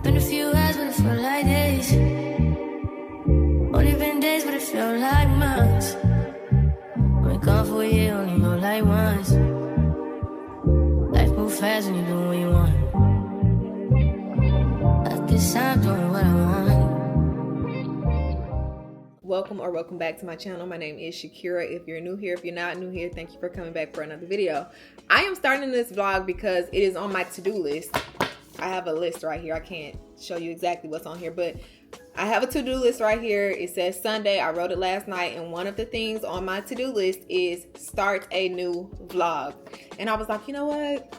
Been a few hours, but it felt like days. Only been days, but it felt like months. Been gone for a year, only know like once. Life move fast when you do what you want. At this time, doing what I want. Welcome back to my channel. My name is Shakira. If you're new here, if you're not new here, thank you for coming back for another video. I am starting this vlog because it is on my to-do list. I have a list right here. I can't show you exactly what's on here, but I have a to-do list right here. It says Sunday. I wrote it last night, and one of the things on my to-do list is start a new vlog. And I was like, you know what?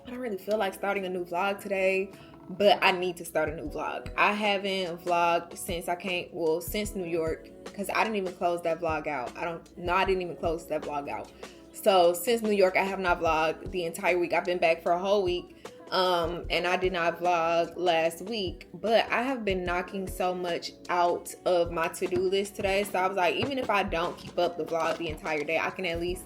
I don't really feel like starting a new vlog today, but I need to start a new vlog. I haven't vlogged since since New York, because I didn't even close that vlog out. I didn't even close that vlog out. So since New York, I have not vlogged the entire week. I've been back for a whole week. And I did not vlog last week, but I have been knocking so much out of my to-do list today. So I was like, even if I don't keep up the vlog the entire day, I can at least,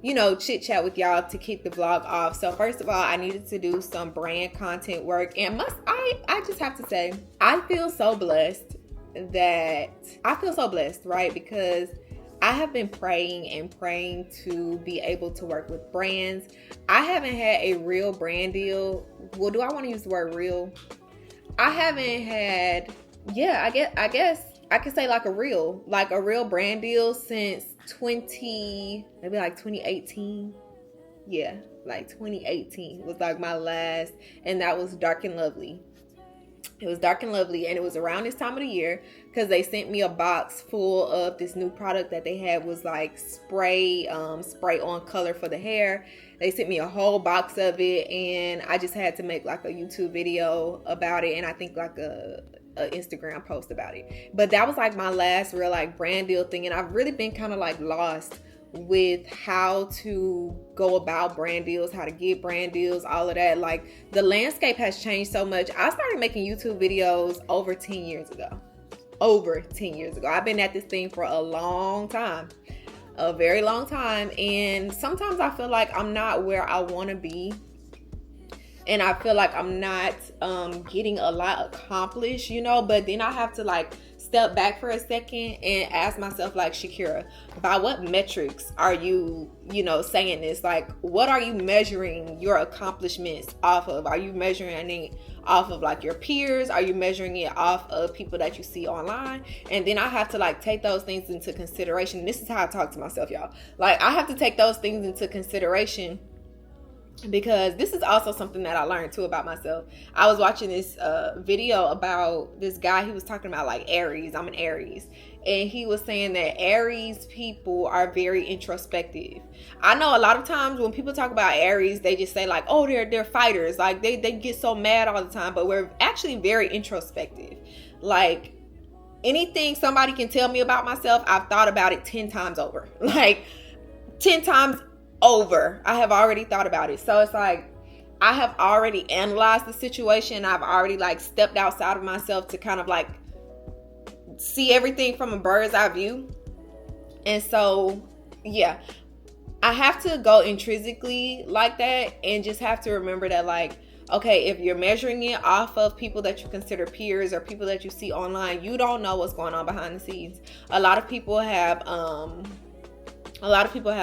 chit chat with y'all to keep the vlog off. So first of all, I needed to do some brand content work, and I just have to say, I feel so blessed, right? Because I have been praying to be able to work with brands. I haven't had a real brand deal. Well, do I want to use the word real? I haven't had, I guess I could say like a real brand deal since 2018. Yeah, like 2018 was like my last, and that was Dark and Lovely. It was Dark and Lovely, and it was around this time of the year because they sent me a box full of this new product that they had, was like spray on color for the hair. They sent me a whole box of it, and I just had to make like a YouTube video about it, and I think like a Instagram post about it. But that was like my last real like brand deal thing, and I've really been kind of like lost with how to go about brand deals, how to get brand deals, all of that. Like, the landscape has changed so much. I started making YouTube videos over 10 years ago. I've been at this thing for a long time, a very long time. And sometimes I feel like I'm not where I want to be. And I feel like I'm not getting a lot accomplished, but then I have to like step back for a second and ask myself, like, Shakira, by what metrics are you, saying this? Like, what are you measuring your accomplishments off of? Are you measuring it off of like your peers? Are you measuring it off of people that you see online? And then I have to like take those things into consideration. This is how I talk to myself, y'all. Like, I have to take those things into consideration, because this is also something that I learned too about myself. I was watching this video about this guy. He was talking about like Aries. I'm an Aries. And he was saying that Aries people are very introspective. I know a lot of times when people talk about Aries, they just say like, oh, they're fighters. Like they get so mad all the time, but we're actually very introspective. Like, anything somebody can tell me about myself, I've thought about it 10 times over. Like 10 times over, I have already thought about it. So it's like, I have already analyzed the situation. I've already like stepped outside of myself to kind of like see everything from a bird's eye view. And so, yeah, I have to go intrinsically like that, and just have to remember that, like, okay, if you're measuring it off of people that you consider peers or people that you see online, you don't know what's going on behind the scenes. A lot of people have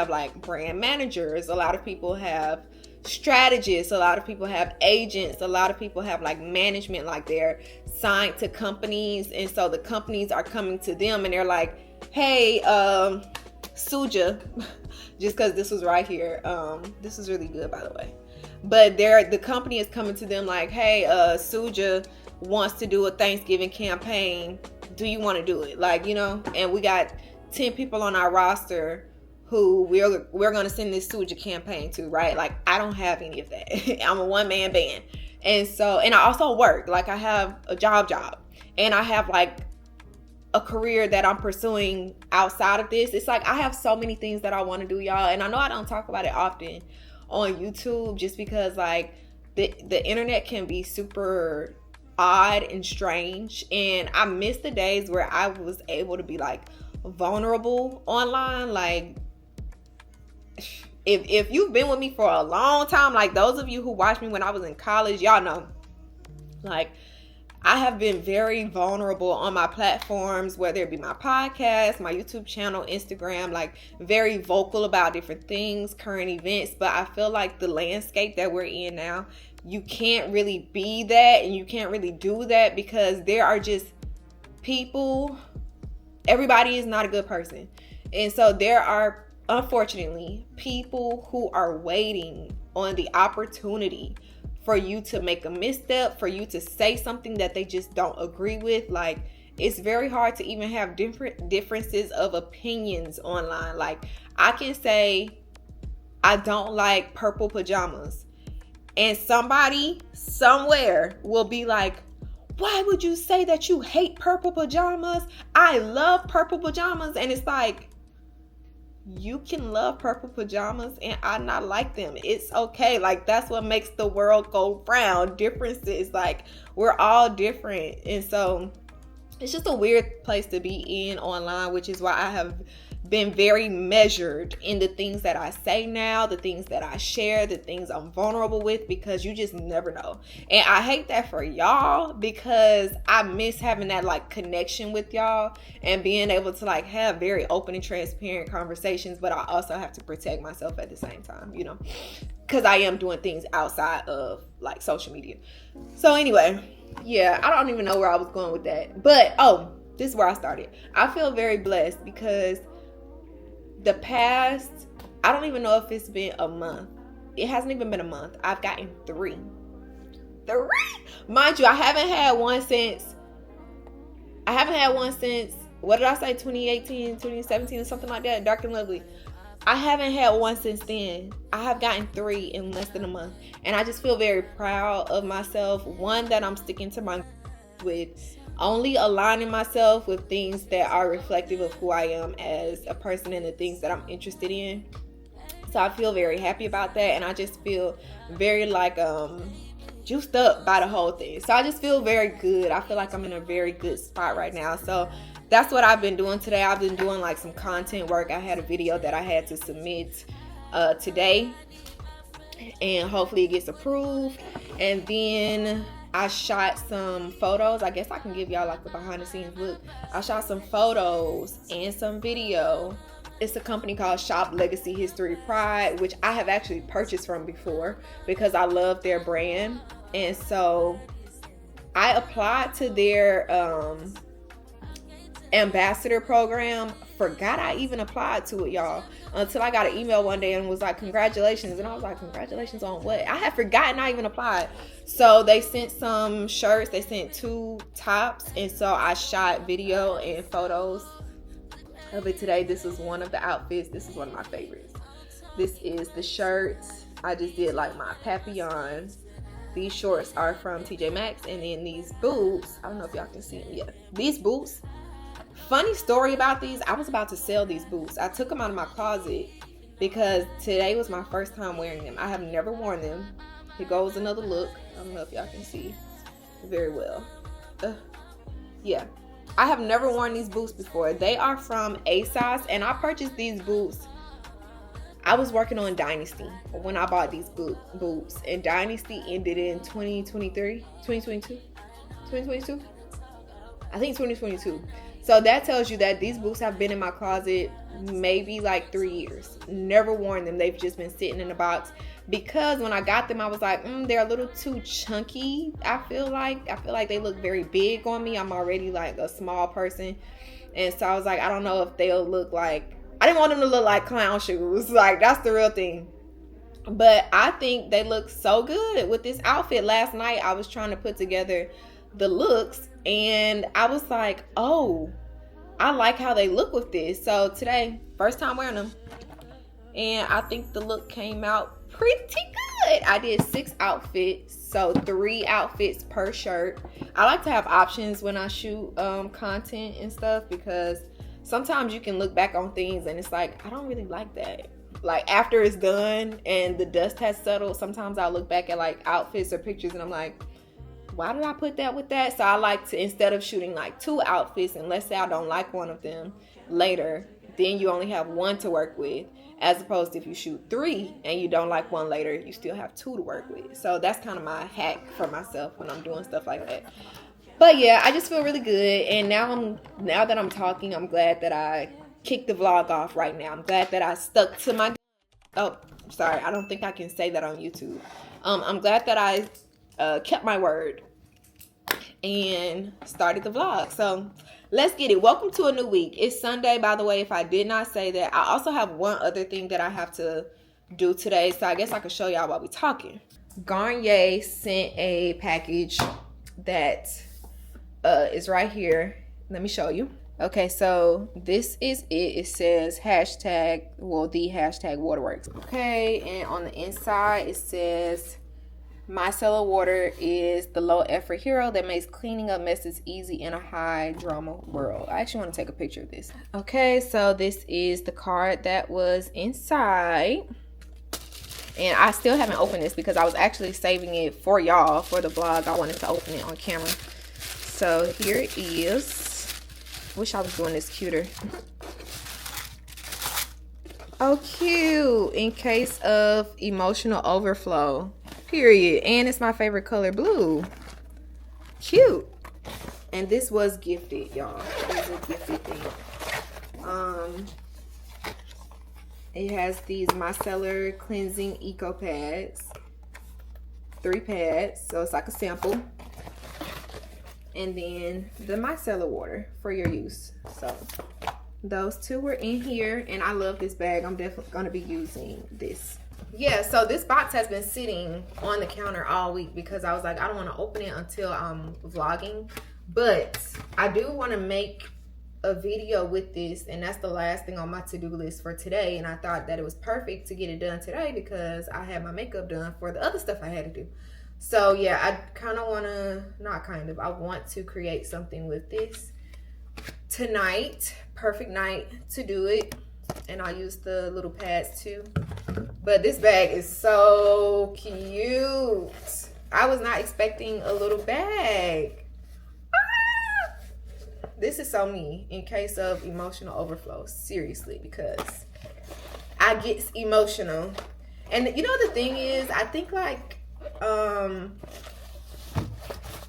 like brand managers. A lot of people have strategists. A lot of people have agents. A lot of people have like management, like they're signed to companies. And so the companies are coming to them and they're like, hey, Suja, just because this was right here. This is really good, by the way. But the company is coming to them like, hey, Suja wants to do a Thanksgiving campaign. Do you want to do it? Like, and we got 10 people on our roster who we're going to send this Suja campaign to, right? Like, I don't have any of that. I'm a one-man band. And so, and I also work. Like, I have a job, and I have like a career that I'm pursuing outside of this. It's like, I have so many things that I want to do, y'all. And I know I don't talk about it often on YouTube, just because like the internet can be super odd and strange. And I miss the days where I was able to be like vulnerable online. Like, if you've been with me for a long time, like those of you who watched me when I was in college, y'all know, like, I have been very vulnerable on my platforms, whether it be my podcast, my YouTube channel, Instagram, like very vocal about different things, current events. But I feel like the landscape that we're in now, you can't really be that and you can't really do that because there are just people, everybody is not a good person. And so there are, unfortunately, people who are waiting on the opportunity for you to make a misstep, for you to say something that they just don't agree with. Like, it's very hard to even have different differences of opinions online. Like, I can say I don't like purple pajamas, and somebody somewhere will be like, why would you say that you hate purple pajamas? I love purple pajamas. And it's like, you can love purple pajamas and I not like them. It's okay. Like, that's what makes the world go round. Differences, like, we're all different. And so it's just a weird place to be in online, which is why I have been very measured in the things that I say now, the things that I share, the things I'm vulnerable with, because you just never know. And I hate that for y'all, because I miss having that like connection with y'all and being able to like have very open and transparent conversations. But I also have to protect myself at the same time, you know, because I am doing things outside of like social media. So anyway, yeah, I don't even know where I was going with that, but this is where I started. I feel very blessed because the past, I don't even know if it's been a month. It hasn't even been a month. I've gotten 3. Mind you, I haven't had one since, what did I say, 2018, 2017 or something like that, Dark and Lovely. I haven't had one since then. I have gotten 3 in less than a month. And I just feel very proud of myself. One, that I'm sticking to my with only aligning myself with things that are reflective of who I am as a person and the things that I'm interested in. So I feel very happy about that, and I just feel very like juiced up by the whole thing. So I just feel very good. I feel like I'm in a very good spot right now. So that's what I've been doing today. I've been doing like some content work. I had a video that I had to submit today, and hopefully it gets approved. And then I shot some photos. I guess I can give y'all like the behind the scenes look. I shot some photos and some video. It's a company called Shop Legacy History Pride, which I have actually purchased from before because I love their brand. And so I applied to their ambassador program. Forgot I even applied to it, y'all, until I got an email one day and was like, congratulations. And I was like, congratulations on what? I had forgotten I even applied. So they sent some shirts, they sent 2 tops, and so I shot video and photos of it today. This is one of the outfits. This is one of my favorites. This is the shirt. I just did like my papillon. These shorts are from TJ Maxx, and then these boots, I don't know if y'all can see them. Yeah, these boots. Funny story about these, I was about to sell these boots. I took them out of my closet because today was my first time wearing them. I have never worn them. Here goes another look. I don't know if y'all can see very well. Yeah, I have never worn these boots before. They are from ASOS, and I purchased these boots. I was working on Dynasty when I bought these boots, and Dynasty ended in 2022. I think 2022. So that tells you that these boots have been in my closet maybe like 3 years. Never worn them. They've just been sitting in a box because when I got them, I was like, they're a little too chunky. I feel like they look very big on me. I'm already like a small person. And so I was like, I don't know if they'll look like, I didn't want them to look like clown shoes. Like, that's the real thing. But I think they look so good with this outfit. Last night, I was trying to put together the looks, and I was like, oh, I like how they look with this. So today, first time wearing them, and I think the look came out pretty good. I did 6 outfits, so 3 outfits per shirt. I like to have options when I shoot content and stuff, because sometimes you can look back on things and it's like, I don't really like that. Like, after it's done and the dust has settled, sometimes I'll look back at like outfits or pictures and I'm like, why did I put that with that? So I like to, instead of shooting like 2 outfits, and let's say I don't like one of them later, then you only have 1 to work with, as opposed to if you shoot 3 and you don't like one later, you still have 2 to work with. So that's kind of my hack for myself when I'm doing stuff like that. But yeah, I just feel really good. And now that I'm talking, I'm glad that I kicked the vlog off right now. I'm glad that I stuck to my, oh, sorry, I don't think I can say that on YouTube. I'm glad that I kept my word and started the vlog. So let's get it. Welcome to a new week. It's Sunday, by the way, if I did not say that. I also have one other thing that I have to do today, so I guess I could show y'all while we talking. Garnier sent a package that is right here. Let me show you. Okay, so this is it. It says hashtag, well, the hashtag waterworks. Okay, and on the inside it says micellar water is the low effort hero that makes cleaning up messes easy in a high drama world. I actually want to take a picture of this. Okay, so this is the card that was inside. And I still haven't opened this because I was actually saving it for y'all for the vlog. I wanted to open it on camera. So here it is. Wish I was doing this cuter. Oh, cute. In case of emotional overflow. Period. And it's my favorite color, blue. Cute. And this was gifted, y'all. It was a gifted thing. It has these micellar cleansing eco pads. 3 pads, so it's like a sample. And then the micellar water for your use. So those two were in here, and I love this bag. I'm definitely going to be using this. Yeah, so this box has been sitting on the counter all week because I was like, I don't want to open it until I'm vlogging. But I do want to make a video with this, and that's the last thing on my to-do list for today. And I thought that it was perfect to get it done today because I had my makeup done for the other stuff I had to do. So yeah, I kind of want to, I want to create something with this tonight. Perfect night to do it. And I'll use the little pads too. But this bag is so cute. I was not expecting a little bag. This is so me in case of emotional overflow. Seriously, because I get emotional. And you know the thing is, I think like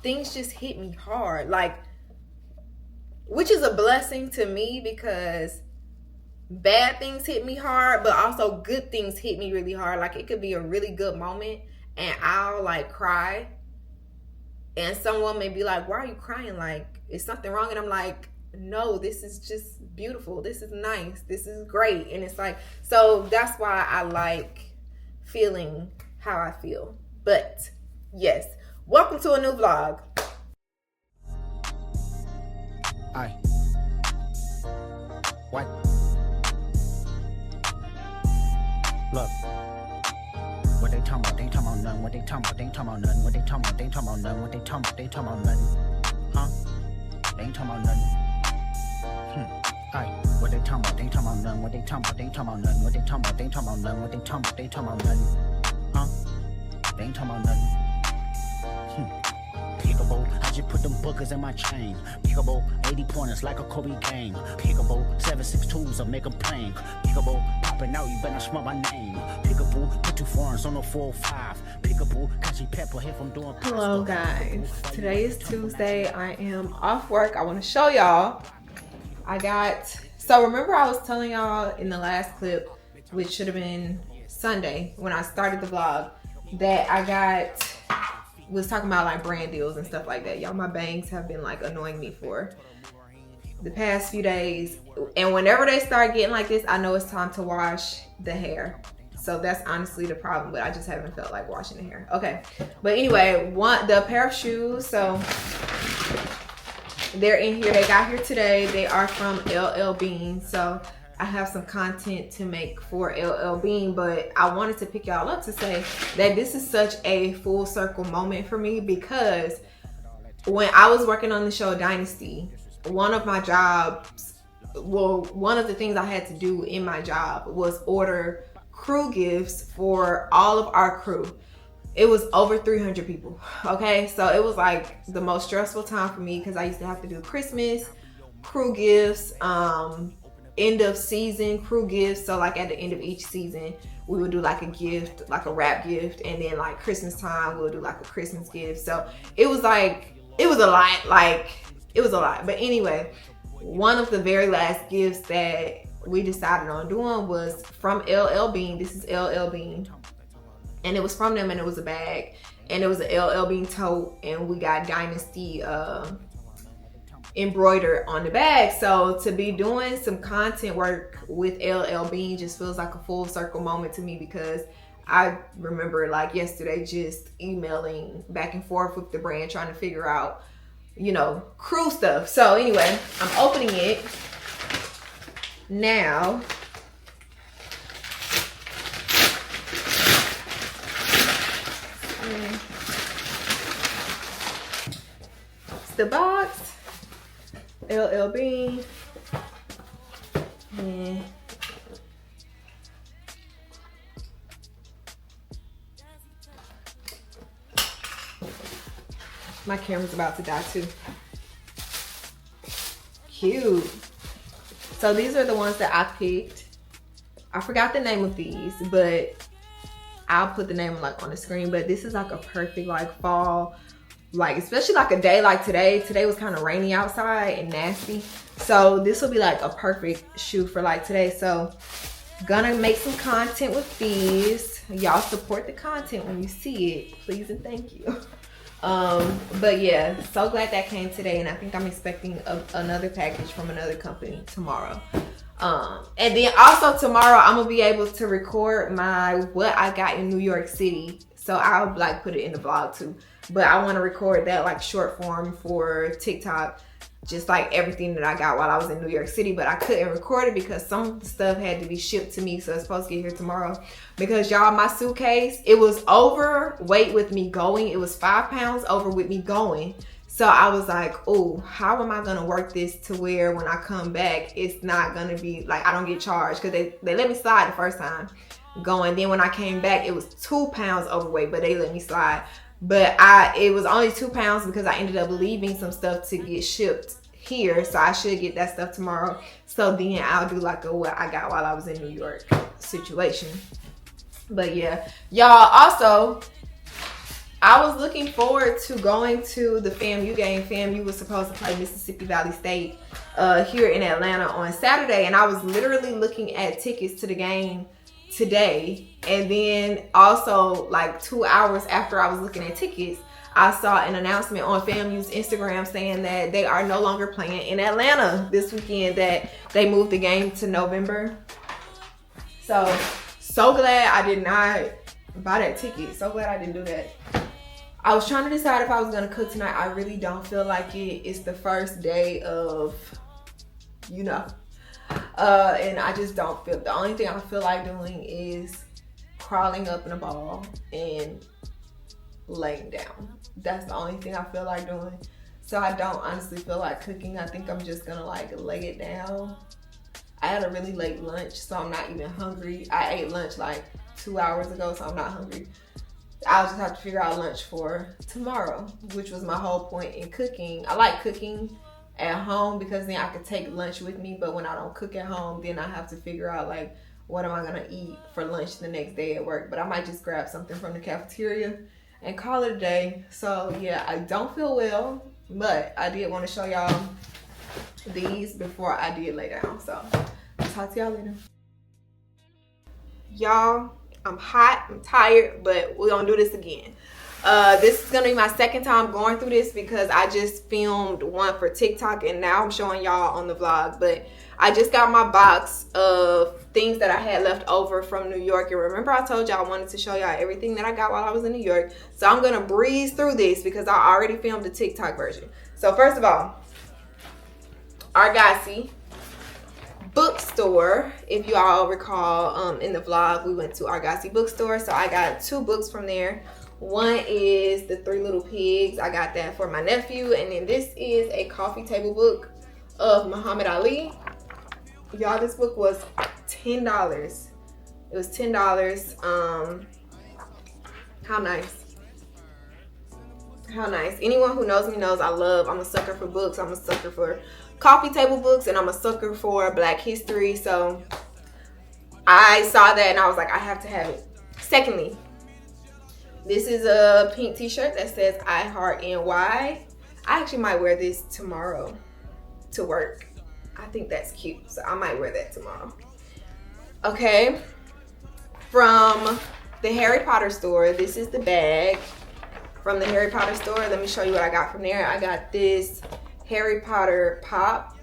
things just hit me hard. Like, which is a blessing to me because bad things hit me hard, but also good things hit me really hard. Like, it could be a really good moment and I'll like cry. And someone may be like, why are you crying? Like, is something wrong? And I'm like, no, this is just beautiful. This is nice. This is great. And it's like, so that's why I like feeling how I feel. But yes, welcome to a new vlog. Aye. What? Look. What they talking about? They ain't talking about none. What they talking about? They ain't talking about none. What they talking about? They ain't talking about none. What they talking about? They ain't talking about none. Huh? They ain't talking about none. Aye. What they talking about? They ain't talking about none. What they talking about? They ain't talking about none. What they talking about? They ain't talking about none. What they talking about? They ain't talking about none. Huh? They ain't talking about none. Pickable, I just put them bookers in my chain. Pickable, 80 pointers like a Kobe game. Pickable, 7.62s, I make them plain. Pickable, popping out, you better smell my name. Pickable, put 2 foreigns on the 405. Pickable, catchy pepper, here from doing pasta. Hello guys, today is Tuesday. I am off work. I want to show y'all. So remember I was telling y'all in the last clip, which should have been Sunday when I started the vlog, that I was talking about like brand deals and stuff like that. Y'all, my bangs have been like annoying me for the past few days. And whenever they start getting like this, I know it's time to wash the hair. So that's honestly the problem, but I just haven't felt like washing the hair. Okay, but anyway, the pair of shoes, so they're in here. They got here today. They are from LL Bean. So I have some content to make for LL Bean, but I wanted to pick y'all up to say that this is such a full circle moment for me because when I was working on the show Dynasty, one of my jobs, well, one of the things I had to do in my job was order crew gifts for all of our crew. It was over 300 people, okay? So it was like the most stressful time for me because I used to have to do Christmas, crew gifts, end of season crew gifts. So like at the end of each season, we would do like a gift, like a wrap gift. And then like Christmas time, we'll do like a Christmas gift. So it was like it was a lot. Like, it was a lot. But anyway, one of the very last gifts that we decided on doing was from LL Bean. This is LL Bean. And it was from them, and it was a bag. And it was a LL Bean tote, and we got Dynasty embroidered on the bag. So to be doing some content work with LL Bean just feels like a full circle moment to me, because I remember like yesterday just emailing back and forth with the brand trying to figure out, you know, crew stuff. So anyway, I'm opening it now. It's the box. LL Bean. And my camera's about to die too. Cute. So these are the ones that I picked. I forgot the name of these, but I'll put the name like on the screen. But this is like a perfect like fall, like especially like a day like today. Today was kind of rainy outside and nasty. So this will be like a perfect shoe for like today. So gonna make some content with these. Y'all support the content when you see it, please and thank you. But yeah, so glad that came today, and I think I'm expecting another package from another company tomorrow. And then also tomorrow I'm gonna be able to record my what I got in New York City, so I'll like put it in the vlog too, but I want to record that like short form for TikTok, just like everything that I got while I was in New York City. But I couldn't record it because some stuff had to be shipped to me, so it's supposed to get here tomorrow. Because y'all, my suitcase, it was overweight with me going. It was 5 pounds over with me going. So I was like, oh, how am I gonna work this to where when I come back, it's not gonna be like I don't get charged, because they let me slide the first time going. Then when I came back, it was 2 pounds overweight, but they let me slide. But it was only 2 pounds because I ended up leaving some stuff to get shipped here, so I should get that stuff tomorrow. So then I'll do like a what I got while I was in New York situation. But yeah, y'all, also I was looking forward to going to the FAMU game. FAMU was supposed to play Mississippi Valley State here in Atlanta on Saturday, and I was literally looking at tickets to the game today. And then also like 2 hours after I was looking at tickets, I saw an announcement on FAMU's Instagram saying that they are no longer playing in Atlanta this weekend, that they moved the game to November. So glad I did not buy that ticket. So glad I didn't do that. I was trying to decide if I was gonna cook tonight. I really don't feel like it. It's the first day of, you know, and I just don't feel, the only thing I feel like doing is crawling up in a ball and laying down. That's the only thing I feel like doing. So I don't honestly feel like cooking. I think I'm just gonna like lay it down. I had a really late lunch, so I'm not even hungry. I ate lunch like 2 hours ago, so I'm not hungry. I'll just have to figure out lunch for tomorrow, which was my whole point in cooking. I like cooking at home because then I could take lunch with me, but when I don't cook at home, then I have to figure out like, what am I gonna eat for lunch the next day at work? But I might just grab something from the cafeteria and call it a day. So yeah, I don't feel well, but I did want to show y'all these before I did lay down. So I'll talk to y'all later. Y'all, I'm hot, I'm tired, but we're gonna do this again. This is gonna be my second time going through this because I just filmed one for TikTok and now I'm showing y'all on the vlog. But I just got my box of things that I had left over from New York. And remember I told y'all I wanted to show y'all everything that I got while I was in New York. So I'm gonna breeze through this because I already filmed the TikTok version. So first of all, Argosy bookstore. If you all recall, in the vlog we went to Argosy bookstore, so I got 2 books from there. One is The 3 Little Pigs. I got that for my nephew. And then this is a coffee table book of Muhammad Ali. Y'all, this book was $10. It was $10. How nice. How nice. Anyone who knows me knows I'm a sucker for books. I'm a sucker for coffee table books, and I'm a sucker for Black history. So I saw that and I was like, I have to have it. Secondly, this is a pink t-shirt that says I Heart NY. I actually might wear this tomorrow to work. I think that's cute, so I might wear that tomorrow. Okay, from the Harry Potter store, this is the bag from the Harry Potter store. Let me show you what I got from there. I got this Harry Potter pop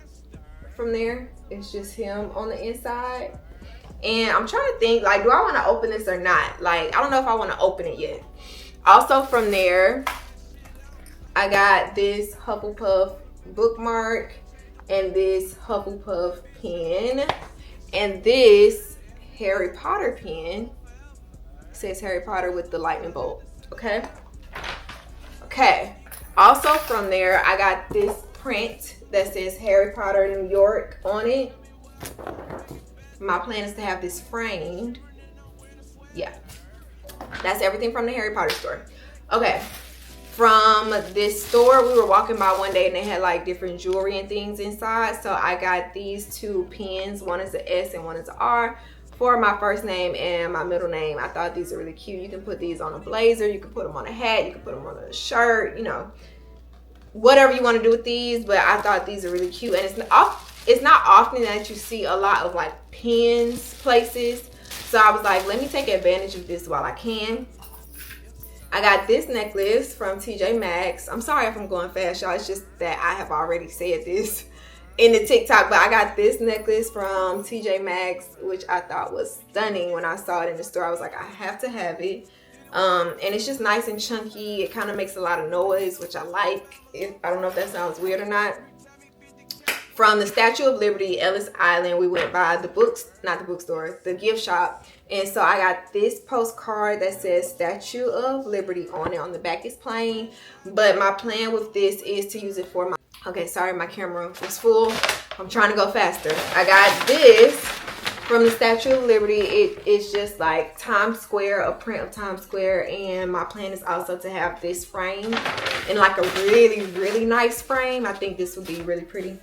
from there. It's just him on the inside. And I'm trying to think, like, do I want to open this or not? Like, I don't know if I want to open it yet. Also from there, I got this Hufflepuff bookmark and this Hufflepuff pen and this Harry Potter pen. It says Harry Potter with the lightning bolt. Okay. Also from there, I got this print that says Harry Potter New York on it. My plan is to have this framed. Yeah. That's everything from the Harry Potter store. Okay. From this store, we were walking by one day and they had like different jewelry and things inside. So I got these two pins. One is an S and one is an R for my first name and my middle name. I thought these are really cute. You can put these on a blazer. You can put them on a hat. You can put them on a shirt. You know, whatever you want to do with these. But I thought these are really cute. And it's not often that you see a lot of like pins places. So I was like, let me take advantage of this while I can. I got this necklace from TJ Maxx. I'm sorry if I'm going fast, y'all. It's just that I have already said this in the TikTok, but I got this necklace from TJ Maxx, which I thought was stunning when I saw it in the store. I was like, I have to have it. And it's just nice and chunky. It kind of makes a lot of noise, which I like. I don't know if that sounds weird or not. From the Statue of Liberty, Ellis Island, we went by the gift shop. And so I got this postcard that says Statue of Liberty on it. On the back is plain. But my plan with this is to use it for my... Okay, sorry, my camera was full. I'm trying to go faster. I got this from the Statue of Liberty. It is just like Times Square, a print of Times Square. And my plan is also to have this frame in like a really, really nice frame. I think this would be really pretty.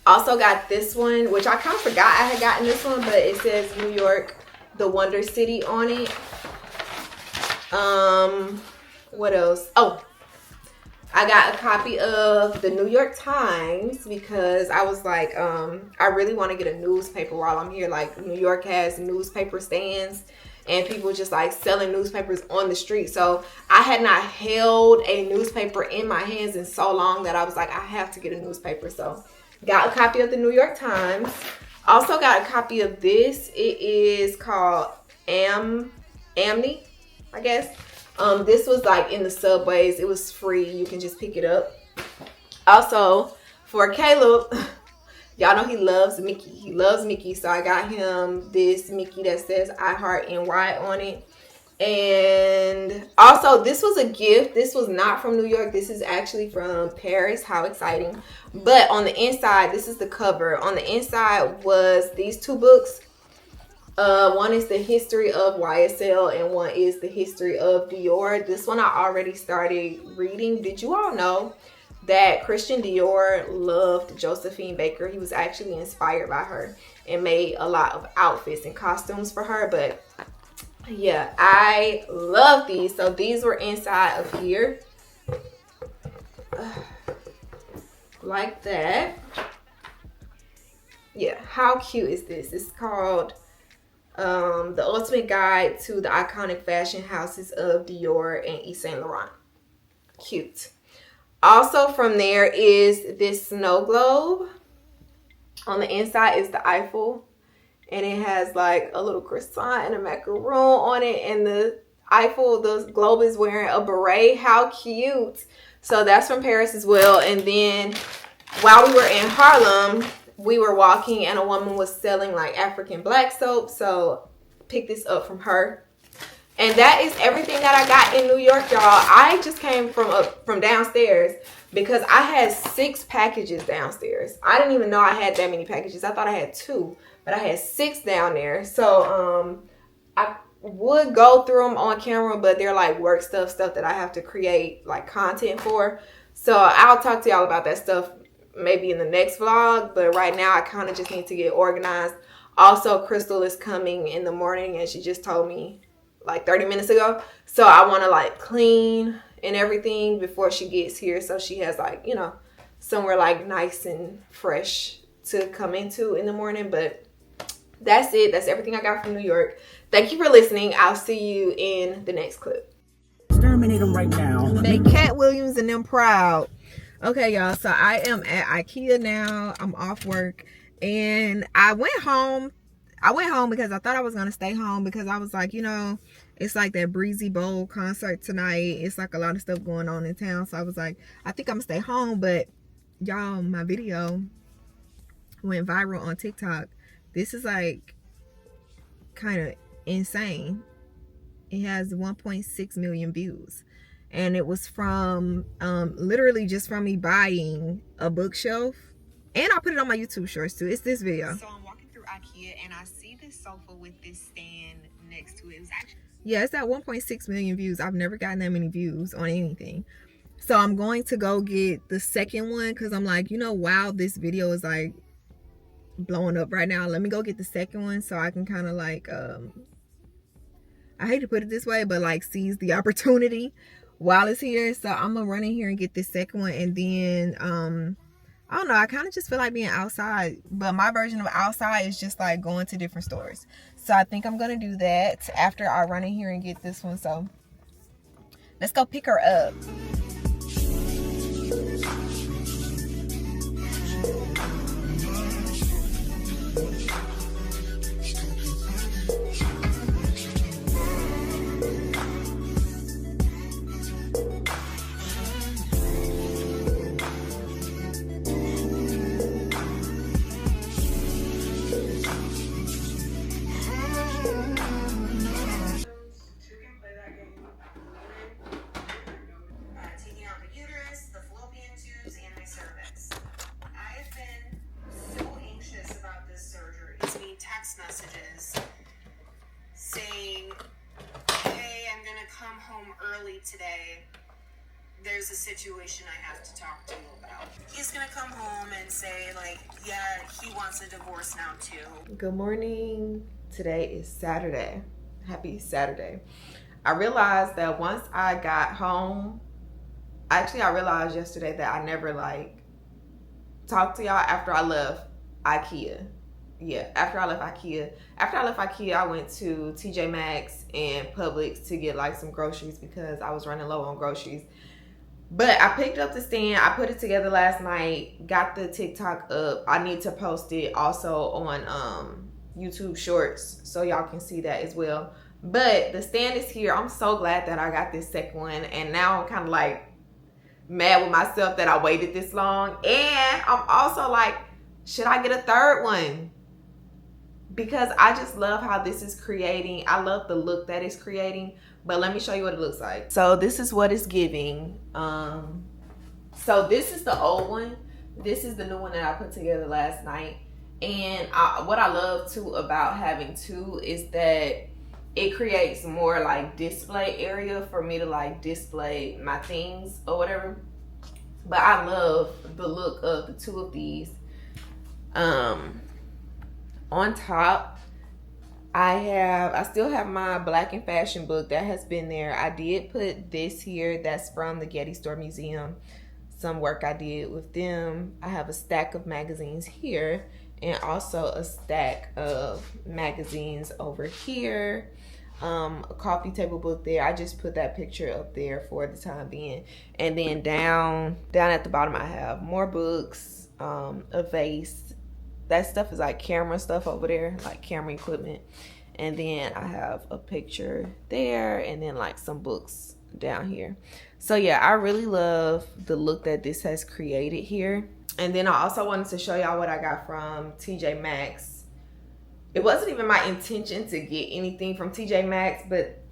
Also got this one, which I kind of forgot I had gotten this one, but it says New York, the Wonder City on it. What else? Oh, I got a copy of the New York Times because I was like, I really want to get a newspaper while I'm here. Like, New York has newspaper stands and people just like selling newspapers on the street. So I had not held a newspaper in my hands in so long that I was like, I have to get a newspaper. So got a copy of the New York Times. Also got a copy of this. It is called Amni, I guess. This was like in the subways. It was free. You can just pick it up. Also, for Caleb, y'all know he loves Mickey. He loves Mickey. So I got him this Mickey that says I Heart NY on it. And also, this was a gift. This was not from New York. This is actually from Paris. How exciting. But on the inside, this is the cover. On the inside was these two books. One is the history of YSL and one is the history of Dior. This one I already started reading. Did you all know that Christian Dior loved Josephine Baker? He was actually inspired by her and made a lot of outfits and costumes for her. But yeah, I love these. So these were inside of here. Like that. Yeah, how cute is this? It's called The Ultimate Guide to the Iconic Fashion Houses of Dior and Yves Saint Laurent. Cute. Also from there is this snow globe. On the inside is the Eiffel. And it has like a little croissant and a macaron on it. And the Eiffel, the globe is wearing a beret. How cute. So that's from Paris as well. And then while we were in Harlem, we were walking and a woman was selling like African black soap. So pick this up from her. And that is everything that I got in New York, y'all. I just came from downstairs because I had 6 packages downstairs. I didn't even know I had that many packages. I thought I had 2, but I had 6 down there. So I would go through them on camera, but they're like work stuff that I have to create like content for. So I'll talk to y'all about that stuff maybe in the next vlog, but right now I kind of just need to get organized. Also, Crystal is coming in the morning and she just told me like 30 minutes ago. So I want to like clean and everything before she gets here, so she has like, you know, somewhere like nice and fresh to come into in the morning. But that's it. That's everything I got from New York. Thank you for listening. I'll see you in the next clip. Exterminate them right now. Make Cat Williams and them proud. Okay, y'all, so I am at IKEA now. I'm off work, and I went home because I thought I was gonna stay home, because I was like, you know, it's like that Breezy Bowl concert tonight. It's like a lot of stuff going on in town, so I was like, I think I'm gonna stay home. But y'all, my video went viral on TikTok. This is like kind of insane. It has 1.6 million views, and it was from literally just from me buying a bookshelf, and I put it on my YouTube shorts too. It's this video. So I'm walking through IKEA and I see this sofa with this stand next to it. Yeah, it's at 1.6 million views. I've never gotten that many views on anything. So I'm going to go get the second one, because I'm like, you know, wow, this video is like blowing up right now. Let me go get the second one so I can kind of like I hate to put it this way, but like seize the opportunity while it's here. So I'm gonna run in here and get this second one, and then I don't know, I kind of just feel like being outside, but my version of outside is just like going to different stores. So I think I'm gonna do that after I run in here and get this one. So let's go pick her up. Messages saying, hey, I'm gonna come home early today. There's a situation I have to talk to you about. He's gonna come home and say, like, yeah, he wants a divorce now too. Good morning. Today is Saturday. Happy Saturday. I realized that once I got home, actually I realized yesterday that I never like talked to y'all after I left IKEA. Yeah, after I left IKEA, I went to TJ Maxx and Publix to get like some groceries because I was running low on groceries. But I picked up the stand, I put it together last night, got the TikTok up. I need to post it also on YouTube Shorts so y'all can see that as well. But the stand is here. I'm so glad that I got this second one, and now I'm kind of like mad with myself that I waited this long. And I'm also like, should I get a third one? Because I just love how this is creating. I love the look that it's creating. But let me show you what it looks like. So this is what it's giving. So this is the old one. This is the new one that I put together last night. And what I love too about having two is that it creates more like display area for me to like display my things or whatever. But I love the look of the two of these. On top, I still have my Black and Fashion book that has been there. I did put this here. That's from the Gettysburg Museum. Some work I did with them. I have a stack of magazines here, and also a stack of magazines over here. A coffee table book there. I just put that picture up there for the time being. And then down at the bottom I have more books, a vase. That stuff is like camera stuff over there, like camera equipment. And then I have a picture there, and then like some books down here. So yeah, I really love the look that this has created here. And then I also wanted to show y'all what I got from TJ Maxx. It wasn't even my intention to get anything from TJ Maxx, but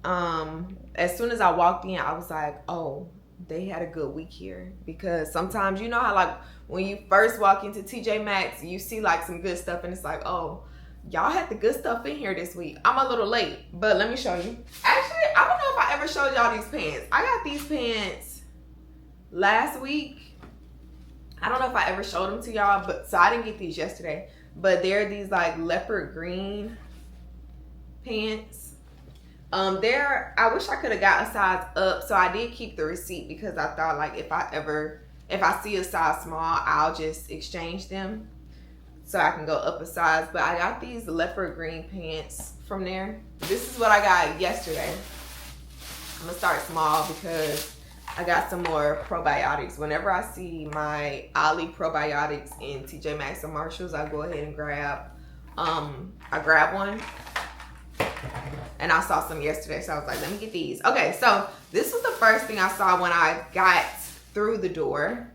as soon as I walked in, I was like, oh, they had a good week here. Because sometimes, you know how like when you first walk into TJ Maxx, you see like some good stuff, and it's like, oh, y'all had the good stuff in here this week. I'm a little late, but let me show you. Actually, I don't know if I ever showed y'all these pants. I got these pants last week. I don't know if I ever showed them to y'all, but so I didn't get these yesterday. But they're these like leopard green pants I wish I could have got a size up, so I did keep the receipt because I thought like if I see a size small, I'll just exchange them so I can go up a size. But I got these leopard green pants from there. This is what I got yesterday. I'm gonna start small because I got some more probiotics. Whenever I see my Ollie probiotics in TJ Maxx or Marshalls, I go ahead and grab one. And I saw some yesterday, so I was like, let me get these. Okay, so this was the first thing I saw when I got through the door.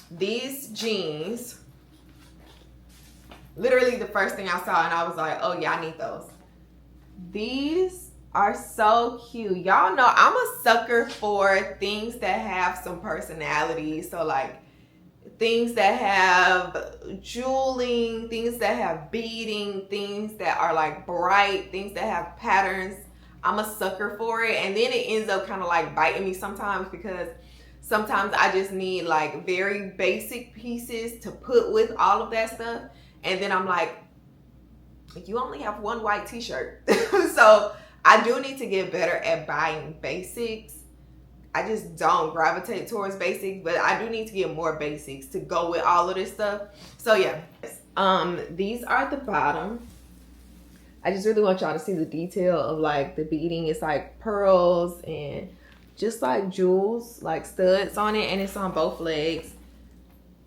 These jeans, literally the first thing I saw, and I was like, oh yeah, I need those. These are so cute. Y'all know I'm a sucker for things that have some personality. So like things that have jeweling, things that have beading, things that are like bright, things that have patterns. I'm a sucker for it. And then it ends up kind of like biting me sometimes because sometimes I just need like very basic pieces to put with all of that stuff. And then I'm like, you only have one white t-shirt. So I do need to get better at buying basics. I just don't gravitate towards basics, but I do need to get more basics to go with all of this stuff. So yeah, these are at the bottom. I just really want y'all to see the detail of like the beading. It's like pearls and just like jewels, like studs on it, and it's on both legs.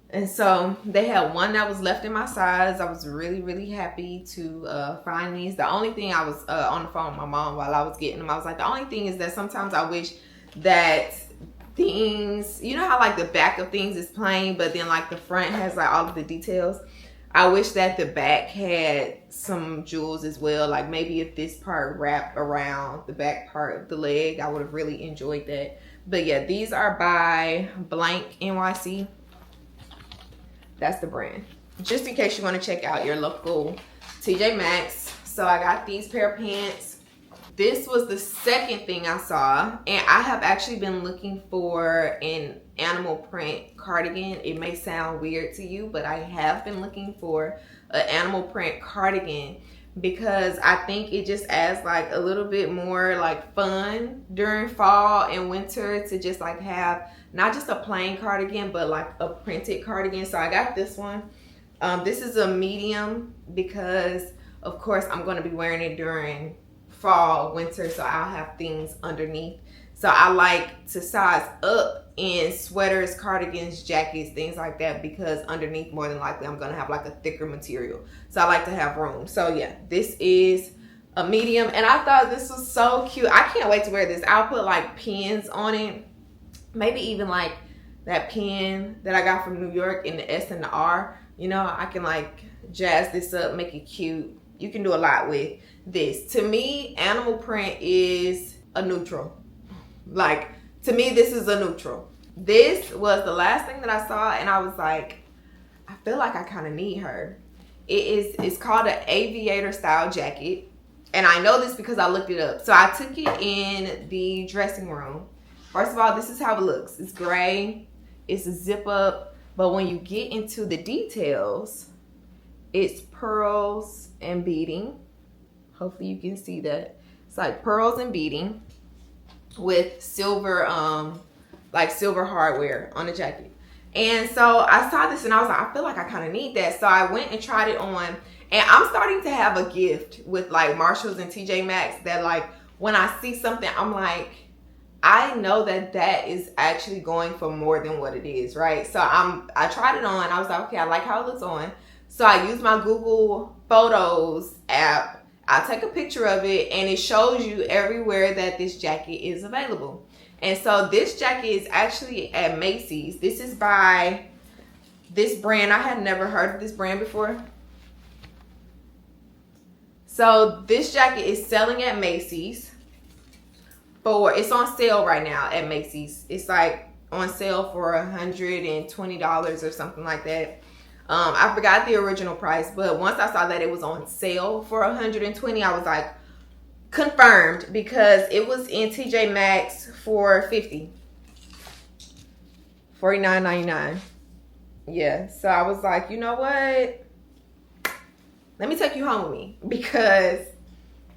And so they had one that was left in my size. I was really, really happy to find these. The only thing, I was on the phone with my mom while I was getting them. I was like, the only thing is that sometimes I wish that things, you know how like the back of things is plain, but then like the front has like all of the details. I wish that the back had some jewels as well. Like maybe if this part wrapped around the back part of the leg, I would have really enjoyed that. But yeah, these are by Blank NYC. That's the brand. Just in case you want to check out your local TJ Maxx. So I got these pair of pants. This was the second thing I saw, and I have actually been looking for an animal print cardigan. It may sound weird to you, but I have been looking for an animal print cardigan because I think it just adds like a little bit more like fun during fall and winter to just like have not just a plain cardigan, but like a printed cardigan. So I got this one. This is a medium because of course I'm going to be wearing it during fall, winter, so I'll have things underneath. So I like to size up in sweaters, cardigans, jackets, things like that, because underneath more than likely I'm gonna have like a thicker material. So I like to have room. So yeah, this is a medium, and I thought this was so cute. I can't wait to wear this. I'll put like pins on it, maybe even like that pin that I got from New York in the S and the R. You know, I can like jazz this up, make it cute. You can do a lot with this. To me, animal print is a neutral. Like, to me, this is a neutral. This was the last thing that I saw, and I was like, I feel like I kind of need her. It's called an aviator style jacket, and I know this because I looked it up. So I took it in the dressing room. First of all, this is how it looks. It's gray. It's a zip up, but when you get into the details, it's pearls and beading. Hopefully you can see that. It's like pearls and beading with silver, like silver hardware on the jacket. And so I saw this and I was like, I feel like I kind of need that. So I went and tried it on, and I'm starting to have a gift with like Marshalls and TJ Maxx that like when I see something, I'm like, I know that that is actually going for more than what it is, right? So I tried it on. I was like, okay, I like how it looks on. So I used my Google Photos app. I take a picture of it, and it shows you everywhere that this jacket is available. And so this jacket is actually at Macy's. This is by this brand. I had never heard of this brand before. So this jacket is selling at Macy's it's on sale right now at Macy's. It's like on sale for $120 or something like that. I forgot the original price, but once I saw that it was on sale for $120, I was like, confirmed, because it was in TJ Maxx for $50. $49.99. Yeah, so I was like, you know what? Let me take you home with me, because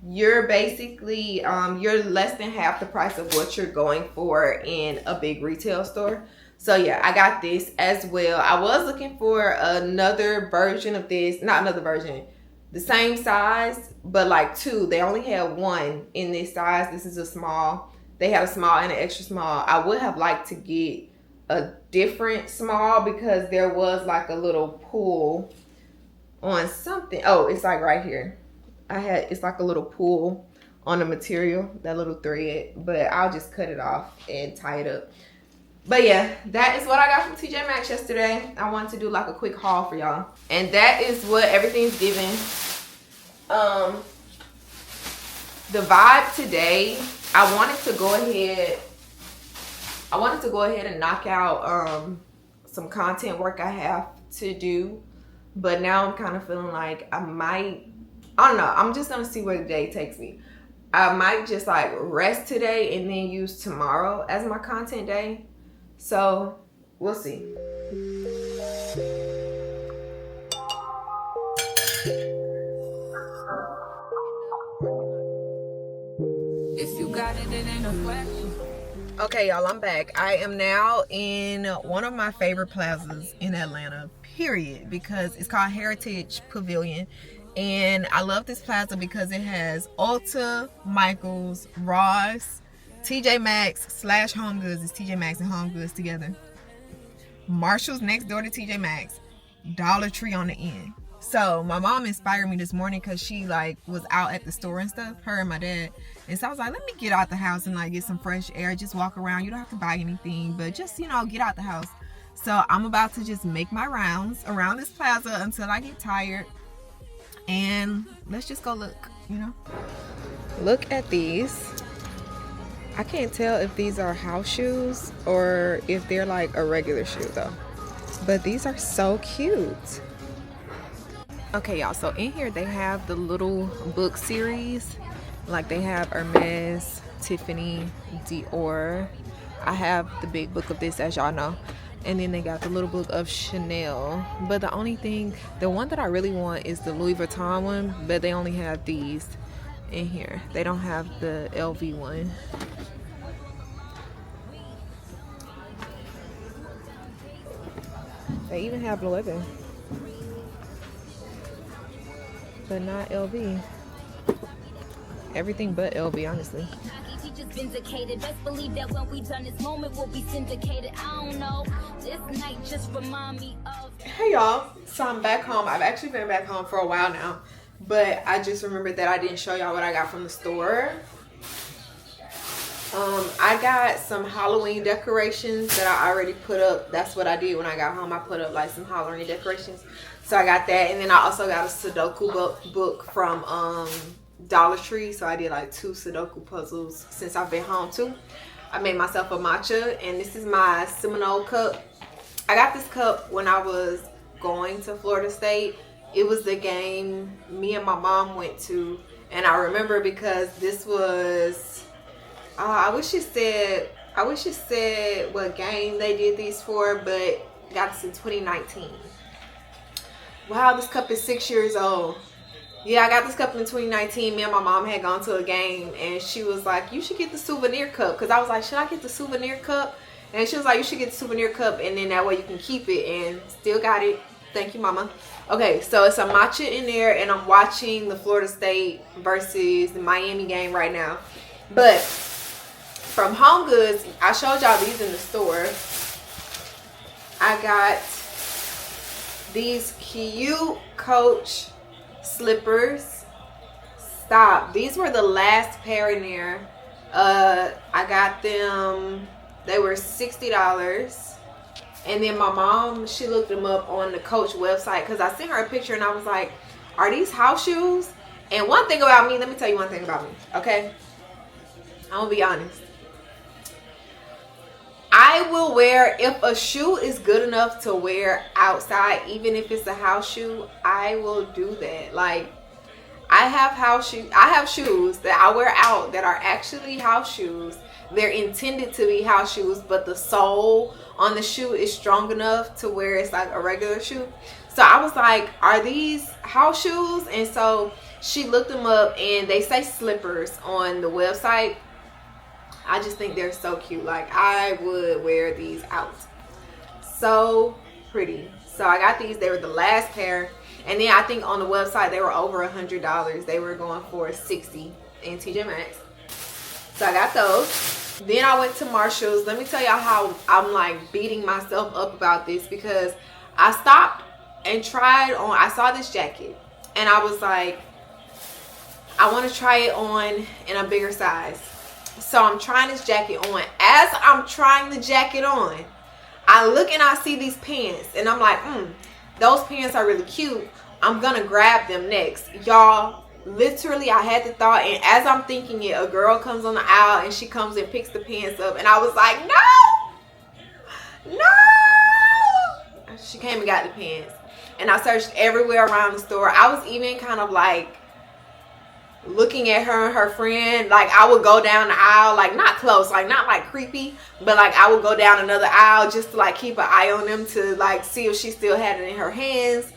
you're basically you're less than half the price of what you're going for in a big retail store. So yeah, I got this as well. I was looking for another version of this, not another version, the same size, but like two. They only had one in this size. This is a small. They had a small and an extra small. I would have liked to get a different small because there was like a little pull on something. Oh, it's like right here. It's like a little pull on the material, that little thread, but I'll just cut it off and tie it up. But yeah, that is what I got from TJ Maxx yesterday. I wanted to do like a quick haul for y'all. And that is what everything's giving. The vibe today, I wanted to go ahead and knock out some content work I have to do. But now I'm kind of feeling like I don't know. I'm just going to see where the day takes me. I might just like rest today and then use tomorrow as my content day. So we'll see. If you got it, it ain't no question. Okay, y'all, I'm back. I am now in one of my favorite plazas in Atlanta, period, because it's called Heritage Pavilion. And I love this plaza because it has Ulta, Michaels, Ross, TJ Maxx / Home Goods. It's TJ Maxx and Home Goods together. Marshall's next door to TJ Maxx. Dollar Tree on the end. So my mom inspired me this morning because she like was out at the store and stuff, her and my dad. And so I was like, let me get out the house and like get some fresh air, just walk around. You don't have to buy anything, but just, you know, get out the house. So I'm about to just make my rounds around this plaza until I get tired. And let's just go look, you know. Look at these. I can't tell if these are house shoes or if they're like a regular shoe though. But these are so cute. Okay, y'all, so in here they have the little book series. Like they have Hermes, Tiffany, Dior. I have the big book of this, as y'all know. And then they got the little book of Chanel. But the one that I really want is the Louis Vuitton one. But they only have these in here. They don't have the LV one. They even have Loewe, but not LV. Everything but LV, honestly. Vindicated. Best believe that when we done this moment will be syndicated. I don't know. This night just remind me of. Hey y'all, so I'm back home. I've actually been back home for a while now, but I just remembered that I didn't show y'all what I got from the store. I got some Halloween decorations that I already put up. That's what I did when I got home. I put up like some Halloween decorations. So I got that, and then I also got a Sudoku book from Dollar Tree. So I did like 2 Sudoku puzzles since I've been home too. I made myself a matcha, and this is my Seminole cup. I got this cup when I was going to Florida State. It was the game me and my mom went to, and I remember because this was I wish it said what game they did these for, but got this in 2019. Wow, this cup is 6 years old. Yeah, I got this cup in 2019. Me and my mom had gone to a game, and she was like, you should get the souvenir cup. Because I was like, should I get the souvenir cup? And she was like, you should get the souvenir cup, and then that way you can keep it. And still got it. Thank you, mama. Okay, so it's a matcha in there, and I'm watching the Florida State versus the Miami game right now. But from Home Goods, I showed y'all these in the store. I got these cute Coach slippers. Stop. These were the last pair in there. I got them. They were $60. And then my mom, she looked them up on the Coach website because I sent her a picture and I was like, are these house shoes? And one thing about me, let me tell you one thing about me, okay? I'm gonna be honest. I will wear, if a shoe is good enough to wear outside, even if it's a house shoe, I will do that. Like, I have shoes that I wear out that are actually house shoes. They're intended to be house shoes, but the sole on the shoe is strong enough to where it's like a regular shoe. So I was like, are these house shoes? And so She looked them up and they say slippers on the website. I just think they're so cute. Like, I would wear these out. So pretty. So I got these. They were the last pair. And then I think on the website they were over $100. They were going for $60 in TJ Maxx. So I got those. Then I went to Marshall's. Let me tell y'all how I'm like beating myself up about this, because I stopped and tried on. I saw this jacket and I was like, I want to try it on in a bigger size. So I'm trying this jacket on. As I'm trying the jacket on, I look and I see these pants and I'm like, those pants are really cute. I'm gonna grab them next. Y'all, literally I had the thought, and as I'm thinking it, a girl comes on the aisle and she comes and picks the pants up, and I was like, no. She came and got the pants, and I searched everywhere around the store. I was even kind of like looking at her and her friend. Like, I would go down the aisle, like not close, like not like creepy, but like I would go down another aisle just to like keep an eye on them, to like see if she still had it in her hands.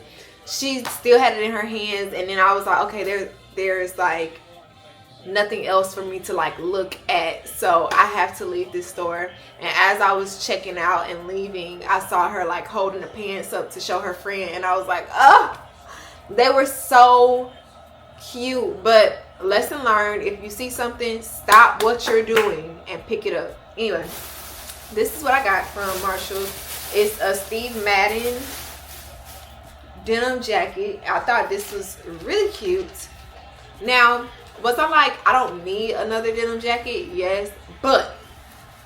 She still had it in her hands, and then I was like, okay, there's like nothing else for me to like look at, so I have to leave this store. And as I was checking out and leaving, I saw her like holding the pants up to show her friend, and I was like, oh, they were so cute. But lesson learned, if you see something, stop what you're doing and pick it up. Anyway, this is what I got from Marshall's. It's a Steve Madden denim jacket. I thought this was really cute. Now, was I like, I don't need another denim jacket? Yes, but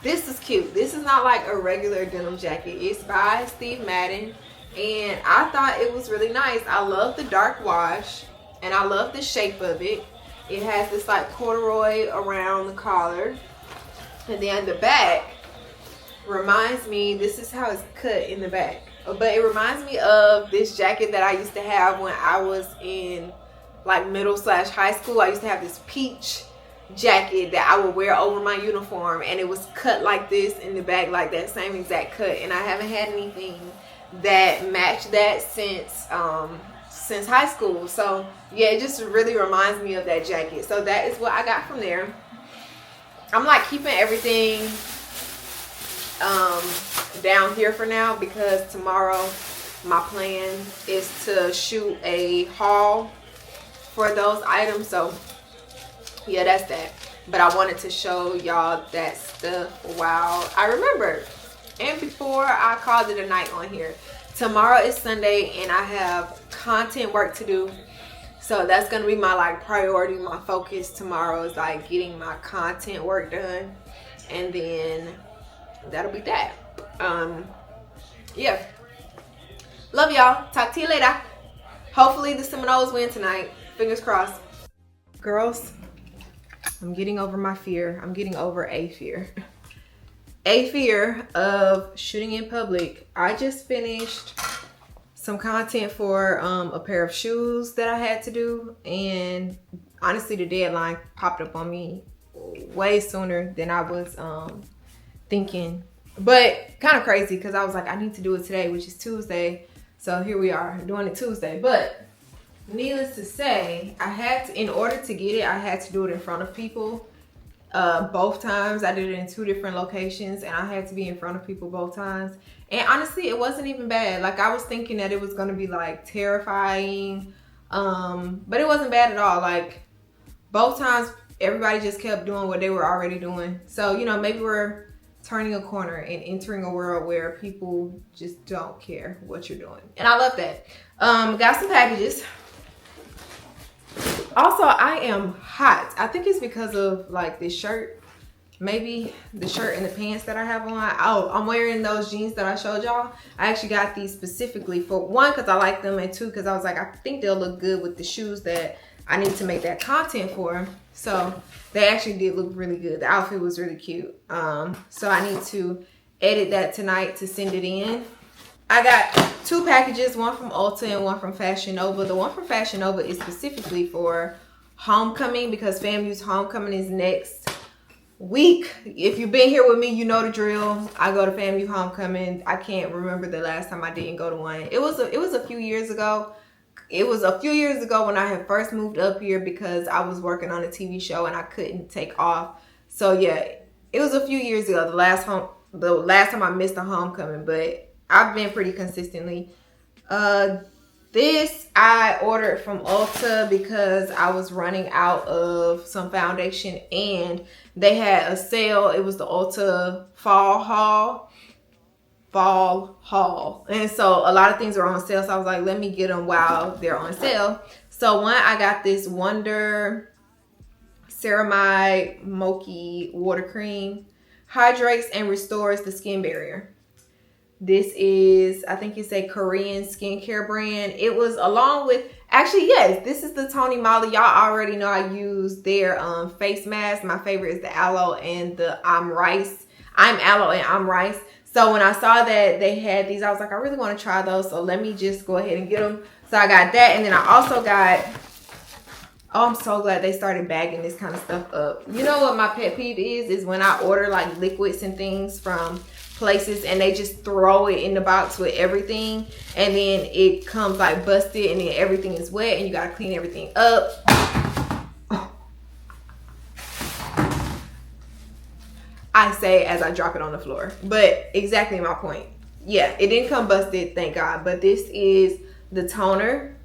this is cute. This is not like a regular denim jacket. It's by Steve Madden, and I thought it was really nice. I love the dark wash, and I love the shape of it. It has this like corduroy around the collar, and then the back reminds me, this is how it's cut in the back, but it reminds me of this jacket that I used to have when I was in like middle/high school. I used to have this peach jacket that I would wear over my uniform, and it was cut like this in the back, like that same exact cut. And I haven't had anything that matched that since high school. So yeah, it just really reminds me of that jacket. So that is what I got from there. I'm like keeping everything down here for now, because tomorrow my plan is to shoot a haul for those items. So yeah, that's that. But I wanted to show y'all that stuff while I remembered, and before I called it a night on here. Tomorrow is Sunday and I have content work to do, so that's gonna be my like priority. My focus tomorrow is like getting my content work done, and then that'll be that. Yeah, love y'all. Talk to you later. Hopefully the Seminoles win tonight. Fingers crossed. Girls, I'm getting over my fear. I'm getting over a fear. A fear of shooting in public. I just finished some content for a pair of shoes that I had to do, and honestly the deadline popped up on me way sooner than I was thinking. But kind of crazy, because I was like, I need to do it today, which is Tuesday. So here we are doing it Tuesday. But needless to say, I had to, in order to get it, I had to do it in front of people. Both times I did it in 2 different locations, and I had to be in front of people both times. And honestly, it wasn't even bad. Like, I was thinking that it was gonna be like terrifying, but it wasn't bad at all. Like, both times everybody just kept doing what they were already doing. So, you know, maybe we're turning a corner and entering a world where people just don't care what you're doing, and I love that. Got some packages. Also, I am hot. I think it's because of like this shirt, maybe the shirt and the pants that I have on. Oh, I'm wearing those jeans that I showed y'all. I actually got these specifically for, 1, because I like them, and 2, because I was like, I think they'll look good with the shoes that I need to make that content for. So they actually did look really good. The outfit was really cute. So I need to edit that tonight to send it in. I got 2 packages, one from Ulta and one from Fashion Nova. The one from Fashion Nova is specifically for homecoming, because FAMU's homecoming is next week. If you've been here with me, you know the drill. I go to FAMU homecoming. I can't remember the last time I didn't go to one. It was a few years ago. it was a few years ago when I had first moved up here because I was working on a TV show and I couldn't take off. So yeah, it was a few years ago, the last time I missed a homecoming, but I've been pretty consistently. This I ordered from Ulta because I was running out of some foundation and they had a sale. It was the Ulta fall haul. And so a lot of things are on sale. So I was like, let me get them while they're on sale. So one, I got this Wonder Ceramide Mochi Water Cream. Hydrates and restores the skin barrier. This is, I think it's a Korean skincare brand. It was along with, actually, yes, this is the Tony Moly. Y'all already know I use their face mask. My favorite is the aloe and the I'm aloe and I'm rice. So when I saw that they had these, I was like, I really want to try those. So let me just go ahead and get them. So I got that. And then I also got, oh, I'm so glad they started bagging this kind of stuff up. You know what my pet peeve is when I order like liquids and things from places and they just throw it in the box with everything and then it comes like busted and then everything is wet and you got to clean everything up. I say as I drop it on the floor, but exactly my point. Yeah, it didn't come busted, thank God. But this is the toner.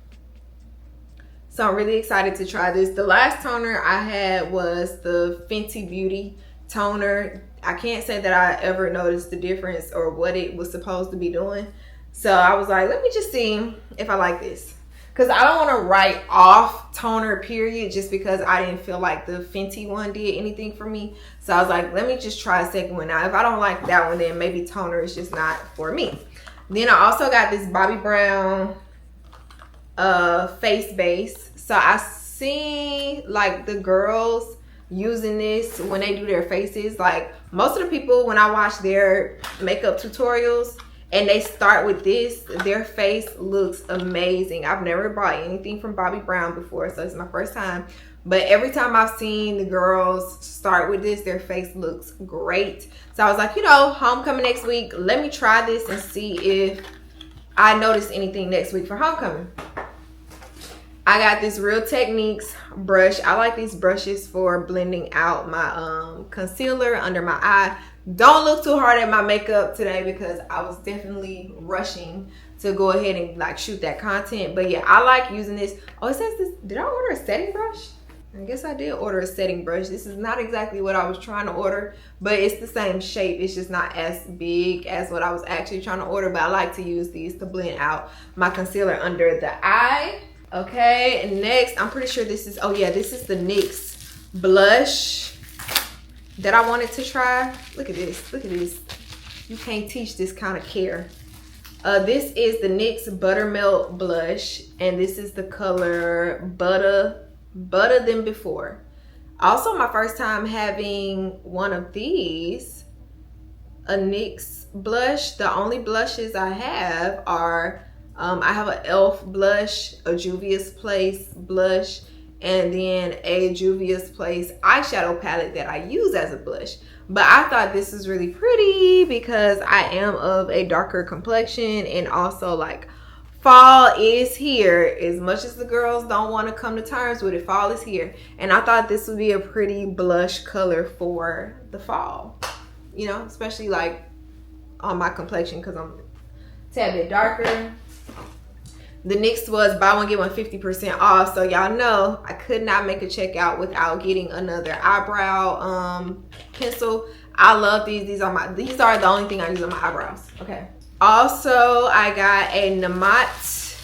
So I'm really excited to try this. The last toner I had was the Fenty Beauty toner. I can't say that I ever noticed the difference or what it was supposed to be doing. So I was like, let me just see if I like this. Because I don't want to write off toner, period, just because I didn't feel like the Fenty one did anything for me. So I was like, let me just try a second one. Now, if I don't like that one, then maybe toner is just not for me. Then I also got this Bobbi Brown face base. So I see like the girls using this when they do their faces. Like most of the people, when I watch their makeup tutorials and they start with this, their face looks amazing. I've never bought anything from Bobbi Brown before, so it's my first time. But every time I've seen the girls start with this, their face looks great. So I was like, you know, homecoming next week, let me try this and see if I notice anything next week for homecoming. I got this Real Techniques brush. I like these brushes for blending out my concealer under my eye. Don't look too hard at my makeup today because I was definitely rushing to go ahead and like shoot that content. But yeah, I like using this. Oh, it says this. Did I order a setting brush? I guess I did order a setting brush. This is not exactly what I was trying to order, but it's the same shape. It's just not as big as what I was actually trying to order. But I like to use these to blend out my concealer under the eye. Okay, and next, I'm pretty sure this is, oh yeah, this is the NYX blush that I wanted to try. Look at this, look at this. You can't teach this kind of care. This is the NYX Buttermelt blush, and this is the color Butter Than Before. Also, my first time having one of these, a NYX blush. The only blushes I have are I have an e.l.f. blush, a Juvia's Place blush, and then a Juvia's Place eyeshadow palette that I use as a blush. But I thought this was really pretty because I am of a darker complexion, and also like fall is here. As much as the girls don't want to come to terms with it, fall is here. And I thought this would be a pretty blush color for the fall. You know, especially like on my complexion because I'm a tad bit darker. The NYX was buy one get one 50% off, so y'all know I could not make a checkout without getting another eyebrow pencil. I love these. These are the only thing I use on my eyebrows. Okay. Also, I got a Namat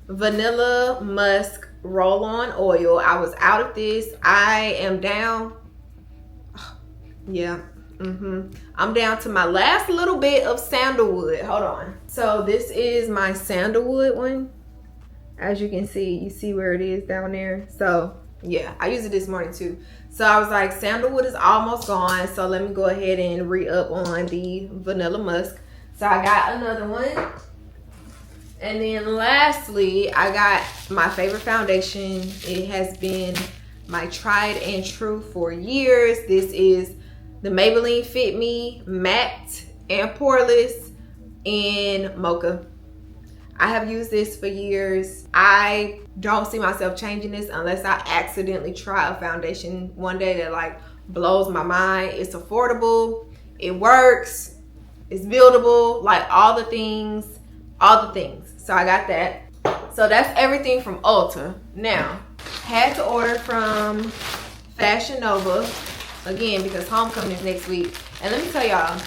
Vanilla Musk roll-on oil. I was out of this. I am down. Yeah. I'm down to my last little bit of sandalwood. Hold on. So this is my sandalwood one. As you can see, you see where it is down there. So yeah, I used it this morning too. So I was like, sandalwood is almost gone, so let me go ahead and re-up on the Vanilla Musk. So I got another one. And then lastly, I got my favorite foundation. It has been my tried and true for years. This is the Maybelline Fit Me Matte and Poreless in Mocha. I have used this for years. I don't see myself changing this unless I accidentally try a foundation one day that like blows my mind. It's affordable, it works, it's buildable, like all the things. So I got that. So that's everything from Ulta. Now, had to order from Fashion Nova again because homecoming is next week. And let me tell y'all,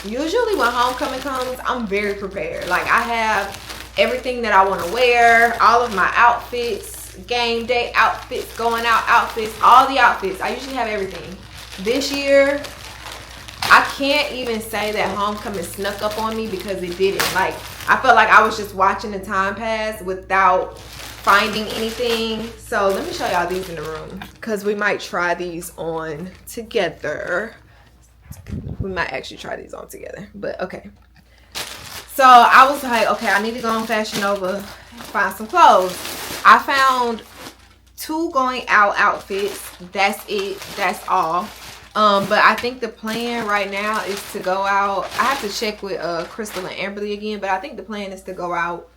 usually when homecoming comes, I'm very prepared. Like I have everything that I want to wear, all of my outfits, game day outfits, going out outfits, all the outfits. I usually have everything. This year, I can't even say that homecoming snuck up on me because it didn't. Like, I felt like I was just watching the time pass without finding anything. So let me show y'all these in the room because we might try these on together. We might actually try these on together, but okay. So I was like, okay, I need to go on Fashion Nova and find some clothes. I found 2 going out outfits. That's it. That's all. But I think the plan right now is to go out. I have to check with Crystal and Amberly again, but I think the plan is to go out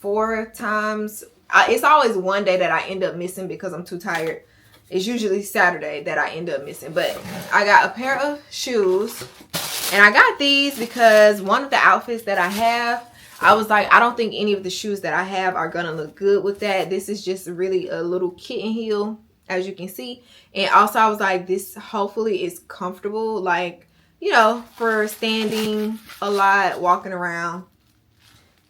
4 times. It's always one day that I end up missing because I'm too tired. It's usually Saturday that I end up missing. But I got a pair of shoes. And I got these because one of the outfits that I have, I was like, I don't think any of the shoes that I have are going to look good with that. This is just really a little kitten heel, as you can see. And also I was like, this hopefully is comfortable, like, you know, for standing a lot, walking around.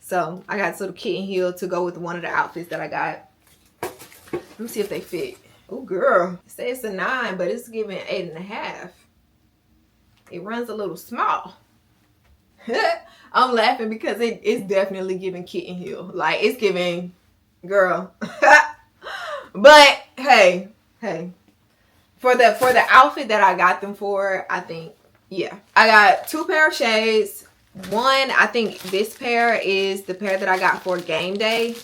So I got this little kitten heel to go with one of the outfits that I got. Let me see if they fit. Oh, girl. It says it's a 9, but it's giving 8.5. It runs a little small. I'm laughing because it's definitely giving kitten heel. Like, it's giving girl. But hey. For the outfit that I got them for, I think, yeah. I got 2 pair of shades. One, I think this pair is the pair that I got for game day.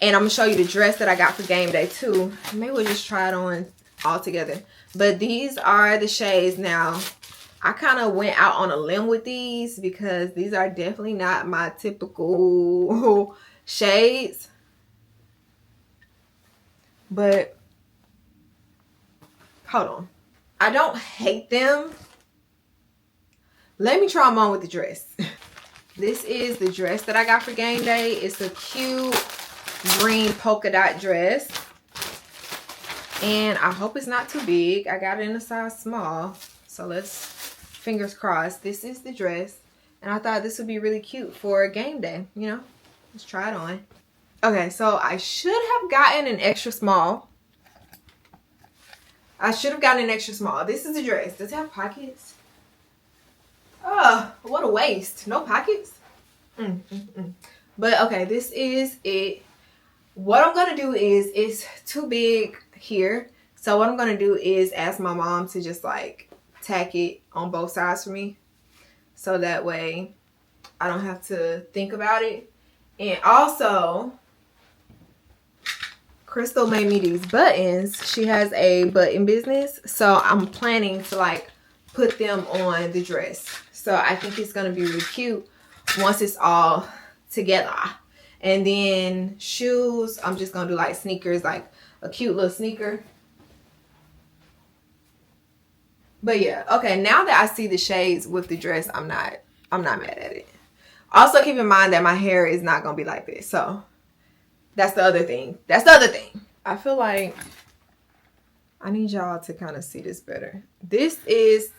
And I'm going to show you the dress that I got for game day too. Maybe we'll just try it on all together. But these are the shades. Now, I kind of went out on a limb with these because these are definitely not my typical shades. But, hold on. I don't hate them. Let me try them on with the dress. This is the dress that I got for game day. It's a cute green polka dot dress. And I hope it's not too big. I got it in a size small. So let's, fingers crossed. This is the dress. And I thought this would be really cute for game day. You know, let's try it on. Okay, so I should have gotten an extra small. This is the dress. Does it have pockets? Oh, what a waste. No pockets? But okay, this is it. What I'm going to do is, it's too big here. So what I'm going to do is ask my mom to just like tack it on both sides for me. So that way I don't have to think about it. And also, Crystal made me these buttons. She has a button business. So I'm planning to like put them on the dress. So I think it's going to be really cute once it's all together. And then shoes, I'm just going to do like sneakers, like a cute little sneaker. But yeah, okay, now that I see the shades with the dress, I'm not mad at it. Also keep in mind that my hair is not going to be like this. So that's the other thing. I feel like I need y'all to kind of see this better. This is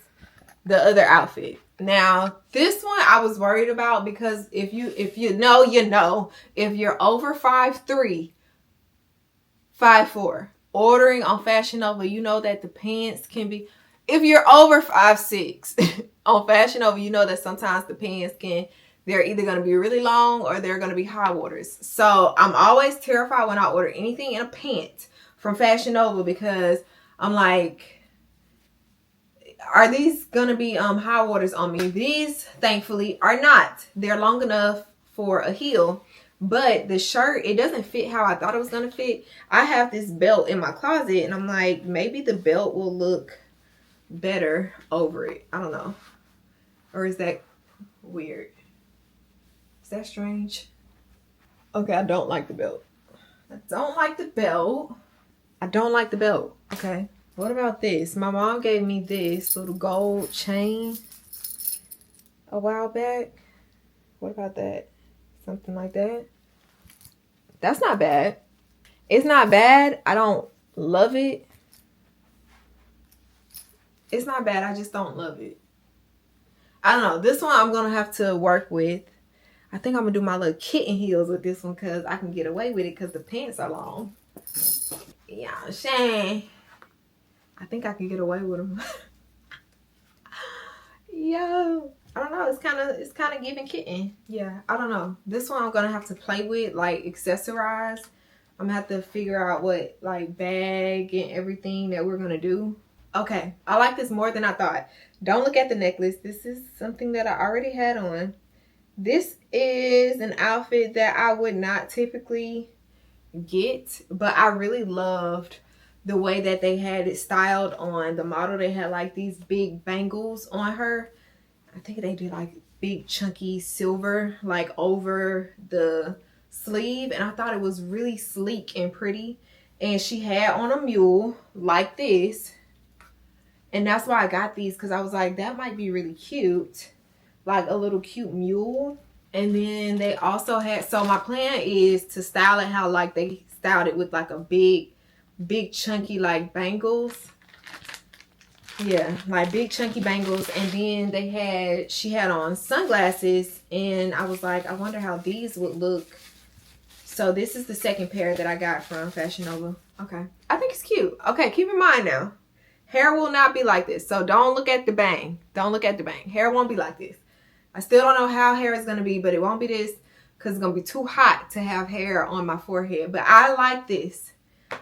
the other outfit. Now, this one I was worried about because if you know, you know. If you're over 5'3", 5'4", ordering on Fashion Nova, you know that the pants can be... If you're over 5'6", on Fashion Nova, you know that sometimes the pants they're either going to be really long or they're going to be high waters. So I'm always terrified when I order anything in a pant from Fashion Nova because I'm like, are these going to be high waters on me? These, thankfully, are not. They're long enough for a heel. But the shirt, it doesn't fit how I thought it was going to fit. I have this belt in my closet and I'm like, maybe the belt will look better over it. I don't know. Or is that weird? Is that strange? Okay, I don't like the belt. I don't like the belt. I don't like the belt. Okay. What about this? My mom gave me this little gold chain a while back. What about that? Something like that. That's not bad. It's not bad. I don't love it. It's not bad. I just don't love it. I don't know. This one I'm going to have to work with. I think I'm going to do my little kitten heels with this one because I can get away with it because the pants are long. Yeah, Shane. I think I can get away with them. Yo, I don't know. It's kind of giving kitten. Yeah, I don't know. This one I'm going to have to play with, like accessorize. I'm going to have to figure out what like bag and everything that we're going to do. Okay, I like this more than I thought. Don't look at the necklace. This is something that I already had on. This is an outfit that I would not typically get, but I really loved the way that they had it styled on the model. They had like these big bangles on her. I think they did like big chunky silver like over the sleeve, and I thought it was really sleek and pretty. And she had on a mule like this. And that's why I got these, because I was like, that might be really cute. Like a little cute mule. And then they also had, so my plan is to style it how like they styled it with like a big chunky like bangles. Yeah, like big chunky bangles. And then she had on sunglasses. And I was like, I wonder how these would look. So this is the second pair that I got from Fashion Nova. Okay. I think it's cute. Okay, keep in mind now. Hair will not be like this. So don't look at the bang. Don't look at the bang. Hair won't be like this. I still don't know how hair is going to be, but it won't be this because it's going to be too hot to have hair on my forehead. But I like this.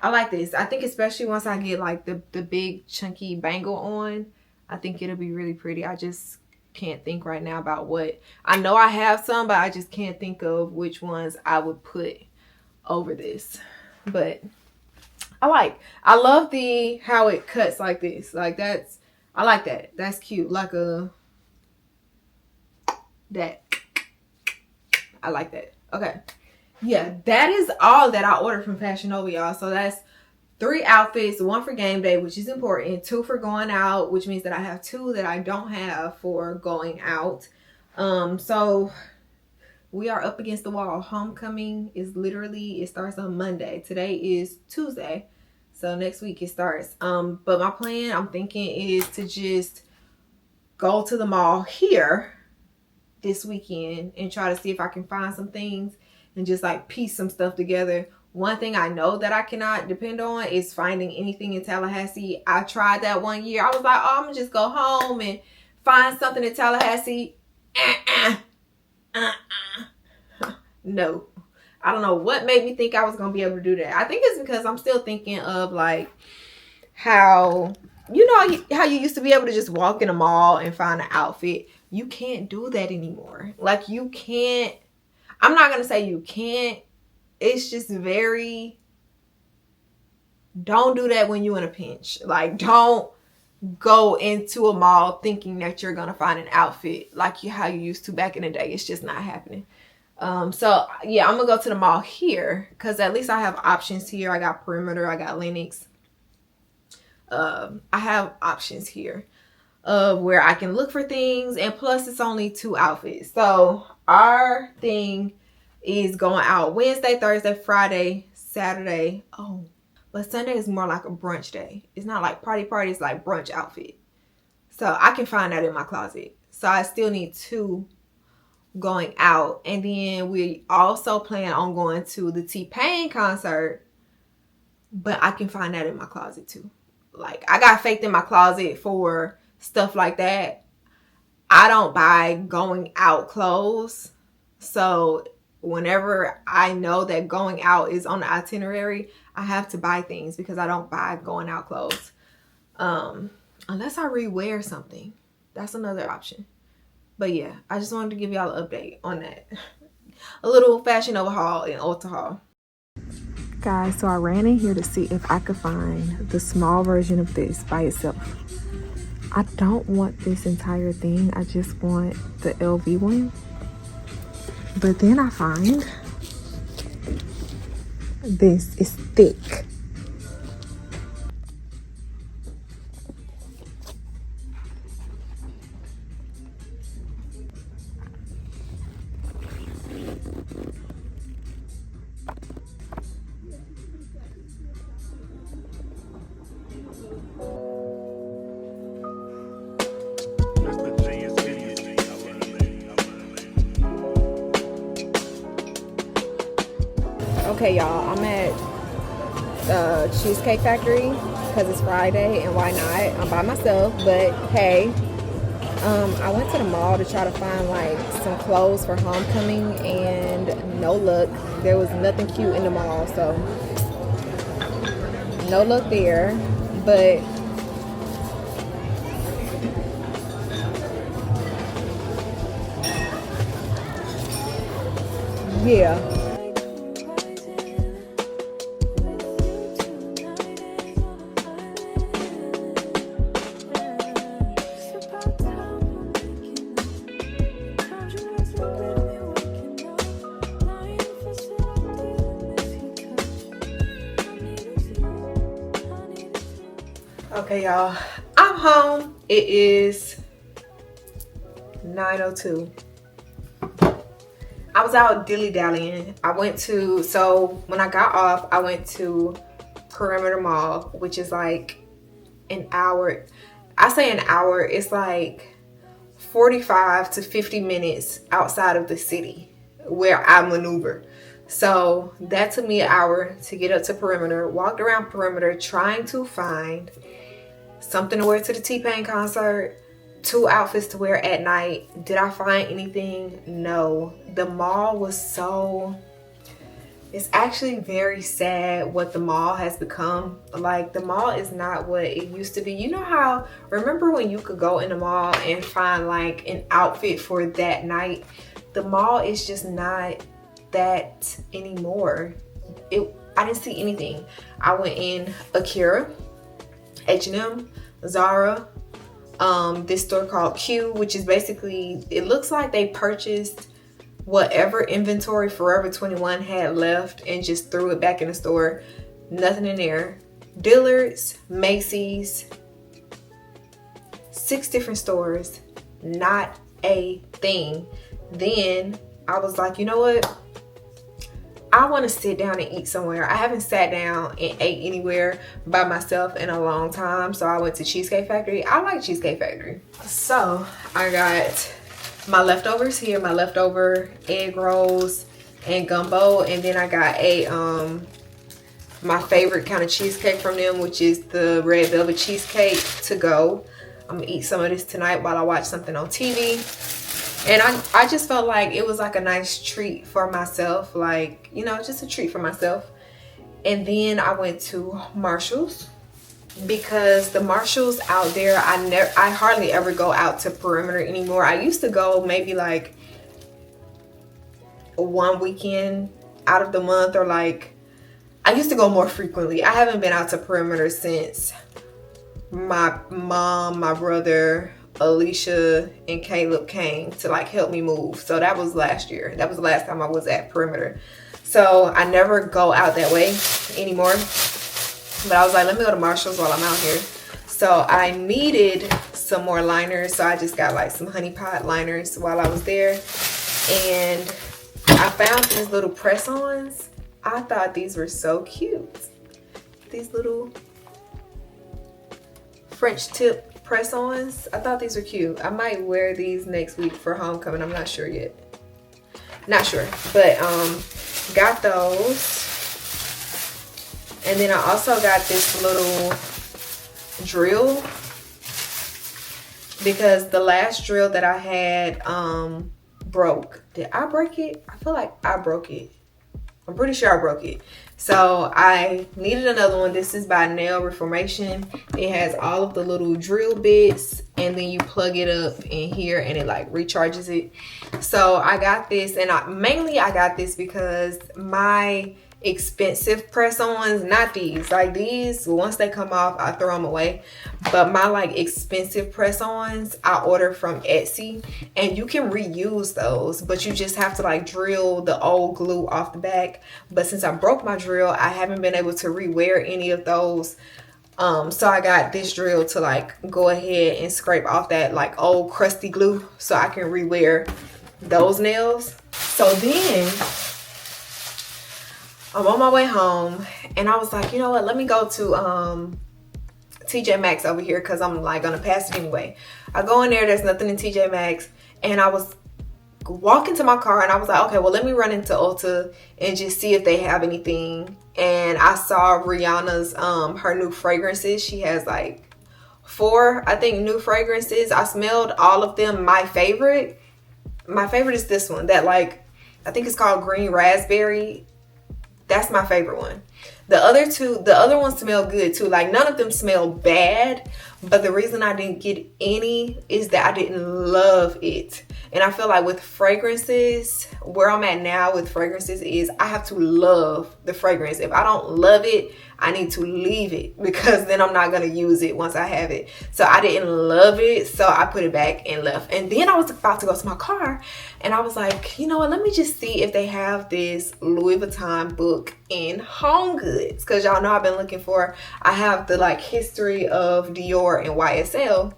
I like this. I think especially once I get like the big chunky bangle on, I think it'll be really pretty. I just can't think right now about what. I know I have some, but I just can't think of which ones I would put over this. But I love how it cuts like this. Like I like that. That's cute. Like I like that. Okay. Yeah, that is all that I ordered from Fashion Nova, y'all. So that's 3 outfits, 1 for game day, which is important, 2 for going out, which means that I have 2 that I don't have for going out. So we are up against the wall. Homecoming is literally, it starts on Monday. Today is Tuesday. So next week it starts. But my plan, I'm thinking, is to just go to the mall here this weekend and try to see if I can find some things and just like piece some stuff together. One thing I know that I cannot depend on is finding anything in Tallahassee. I tried that one year. I was like, oh, I'm gonna just go home and find something in Tallahassee. No. I don't know what made me think I was going to be able to do that. I think it's because I'm still thinking of like how, you know, how you used to be able to just walk in a mall and find an outfit. You can't do that anymore. Like you can't, I'm not going to say you can't. It's just very, don't do that when you're in a pinch. Like don't go into a mall thinking that you're going to find an outfit like how you used to back in the day. It's just not happening. So yeah, I'm gonna go to the mall here because at least I have options here. I got Perimeter, I got Lenox. I have options here of where I can look for things, and plus it's only 2 outfits. So our thing is going out Wednesday, Thursday, Friday, Saturday. Oh, but Sunday is more like a brunch day. It's not like party, it's like brunch outfit. So I can find that in my closet. So I still need 2 going out. And then we also plan on going to the T-Pain concert, but I can find that in my closet too. Like I got faith in my closet for stuff like that. I don't buy going out clothes, so whenever I know that going out is on the itinerary, I have to buy things because I don't buy going out clothes unless I rewear something. That's another option. But yeah, I just wanted to give y'all an update on that. A little Fashion Nova haul and Ulta haul. Guys, so I ran in here to see if I could find the small version of this by itself. I don't want this entire thing. I just want the LV one. But then I find This is thick. Okay, y'all, I'm at Cheesecake Factory because it's Friday, and why not? I'm by myself, but hey, I went to the mall to try to find like some clothes for homecoming, and no luck. There was nothing cute in the mall, so no luck there. But yeah. Okay, y'all, I'm home. It is 9:02. I was out dilly-dallying. So when I got off, I went to Perimeter Mall, which is like an hour. I say an hour, it's like 45 to 50 minutes outside of the city where I maneuver. So that took me an hour to get up to Perimeter, walked around Perimeter trying to find something to wear to the T-Pain concert, 2 outfits to wear at night. Did I find anything? No. The mall was it's actually very sad what the mall has become. Like, the mall is not what it used to be. You know how, remember when you could go in the mall and find like an outfit for that night? The mall is just not that anymore. I didn't see anything. I went in Akira, H&M, Zara, this store called Q, which is basically, it looks like they purchased whatever inventory Forever 21 had left and just threw it back in the store. Nothing in there. Dillard's, Macy's, 6 different stores, not a thing. Then I was like, you know what? I want to sit down and eat somewhere. I haven't sat down and ate anywhere by myself in a long time. So I went to Cheesecake Factory. I like Cheesecake Factory. So I got my leftovers here, my leftover egg rolls and gumbo. And then I got my favorite kind of cheesecake from them, which is the red velvet cheesecake to go. I'm gonna eat some of this tonight while I watch something on TV. And I just felt like it was like a nice treat for myself, like, you know, just a treat for myself. And then I went to Marshall's, because the Marshall's out there, I hardly ever go out to Perimeter anymore. I used to go maybe like 1 weekend out of the month, or like, I used to go more frequently. I haven't been out to Perimeter since my mom, my brother, Alicia, and Caleb came to like help me move. So that was last year. That was the last time I was at Perimeter. So I never go out that way anymore. But I was like, let me go to Marshall's while I'm out here. So I needed some more liners. So I just got like some honey pot liners while I was there. And I found these little press-ons. I thought these were so cute. These little French tip press-ons. I thought these were cute. I might wear these next week for homecoming. I'm not sure yet. Not sure. But got those. And then I also got this little drill, because the last drill that I had broke. Did I break it? I feel like I broke it. I'm pretty sure I broke it. So I needed another one. This is by Nail Reformation. It has all of the little drill bits, and then you plug it up in here and it like recharges it. So I got this, and I got this because my expensive press-ons, not these. Like these, once they come off, I throw them away. But my like expensive press-ons, I order from Etsy, and you can reuse those, but you just have to like drill the old glue off the back. But since I broke my drill, I haven't been able to rewear any of those. So I got this drill to like go ahead and scrape off that like old crusty glue so I can rewear those nails. So then I'm on my way home, and I was like, you know what, let me go to TJ Maxx over here, because I'm like gonna pass it anyway. I go in there, there's nothing in TJ Maxx, and I was walking to my car, and I was like, okay, well, let me run into Ulta and just see if they have anything. And I saw Rihanna's her new fragrances. She has like 4, I think, new fragrances. I smelled all of them. My favorite is this one that like, I think it's called Green Raspberry. That's my favorite one. The other ones smell good too. Like none of them smell bad, but the reason I didn't get any is that I didn't love it. And I feel like with fragrances, where I'm at now with fragrances is I have to love the fragrance. If I don't love it, I need to leave it, because then I'm not going to use it once I have it. So I didn't love it, so I put it back and left. And then I was about to go to my car, and I was like, you know what, let me just see if they have this Louis Vuitton book in Home Goods, because y'all know I've been looking for, I have the like history of Dior and YSL,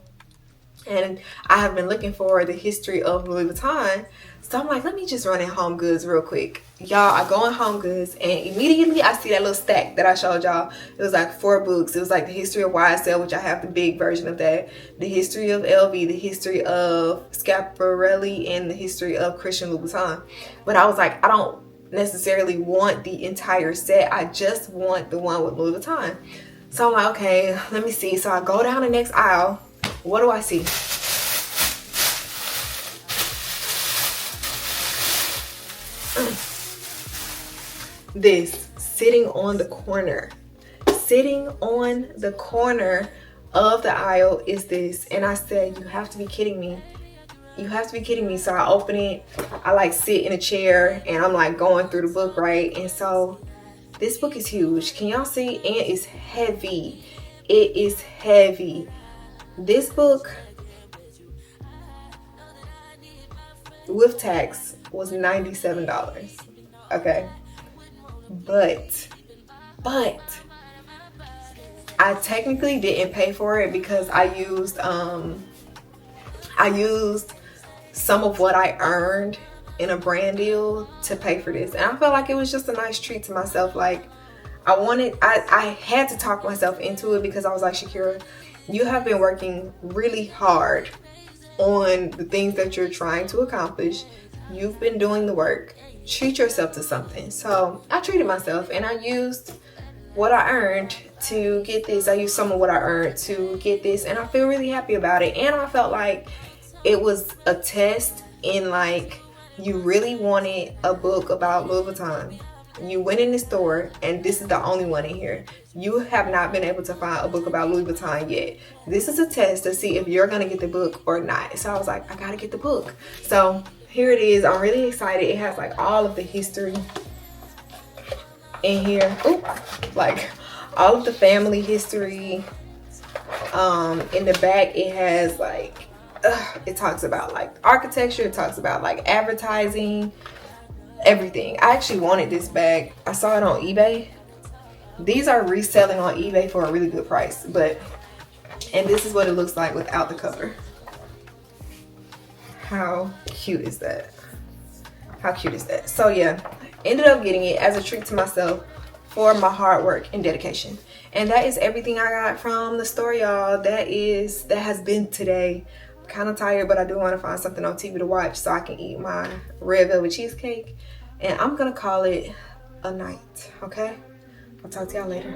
and I have been looking for the history of Louis Vuitton. So I'm like, let me just run in Home Goods real quick. Y'all, I go in Home Goods, and immediately I see that little stack that I showed y'all. It was like 4 books. It was like the history of YSL, which I have the big version of that, the history of LV, the history of Schiaparelli, and the history of Christian Louboutin. But I was like, I don't necessarily want the entire set. I just want the one with Louis Vuitton. So I'm like, okay, let me see. So I go down the next aisle. What do I see? This sitting on the corner of the aisle is this. And I said, you have to be kidding me. You have to be kidding me. So I open it, I like sit in a chair, and I'm like going through the book, right? And so this book is huge. Can y'all see? And it's heavy. It is heavy. This book with tax was $97. Okay. But I technically didn't pay for it because I used some of what I earned in a brand deal to pay for this. And I felt like it was just a nice treat to myself. Like I had to talk myself into it, because I was like, Shakira, you have been working really hard on the things that you're trying to accomplish. You've been doing the work. Treat yourself to something. So I treated myself, and I used what I earned to get this. I used some of what I earned to get this, and I feel really happy about it. And I felt like it was a test in like, you really wanted a book about Louis Vuitton. You went in the store, and this is the only one in here. You have not been able to find a book about Louis Vuitton yet. This is a test to see if you're gonna get the book or not. So I was like, I gotta get the book. So here it is. I'm really excited. It has like all of the history in here. Ooh, like all of the family history. In the back, it has like, it talks about like architecture. It talks about like advertising, everything. I actually wanted this bag. I saw it on eBay. These are reselling on eBay for a really good price. And this is what it looks like without the cover. How cute is that? How cute is that? So yeah, ended up getting it as a treat to myself for my hard work and dedication. And that is everything I got from the store, y'all. That has been today. I'm kind of tired, but I do want to find something on TV to watch so I can eat my red velvet cheesecake. And I'm gonna call it a night, okay? I'll talk to y'all later.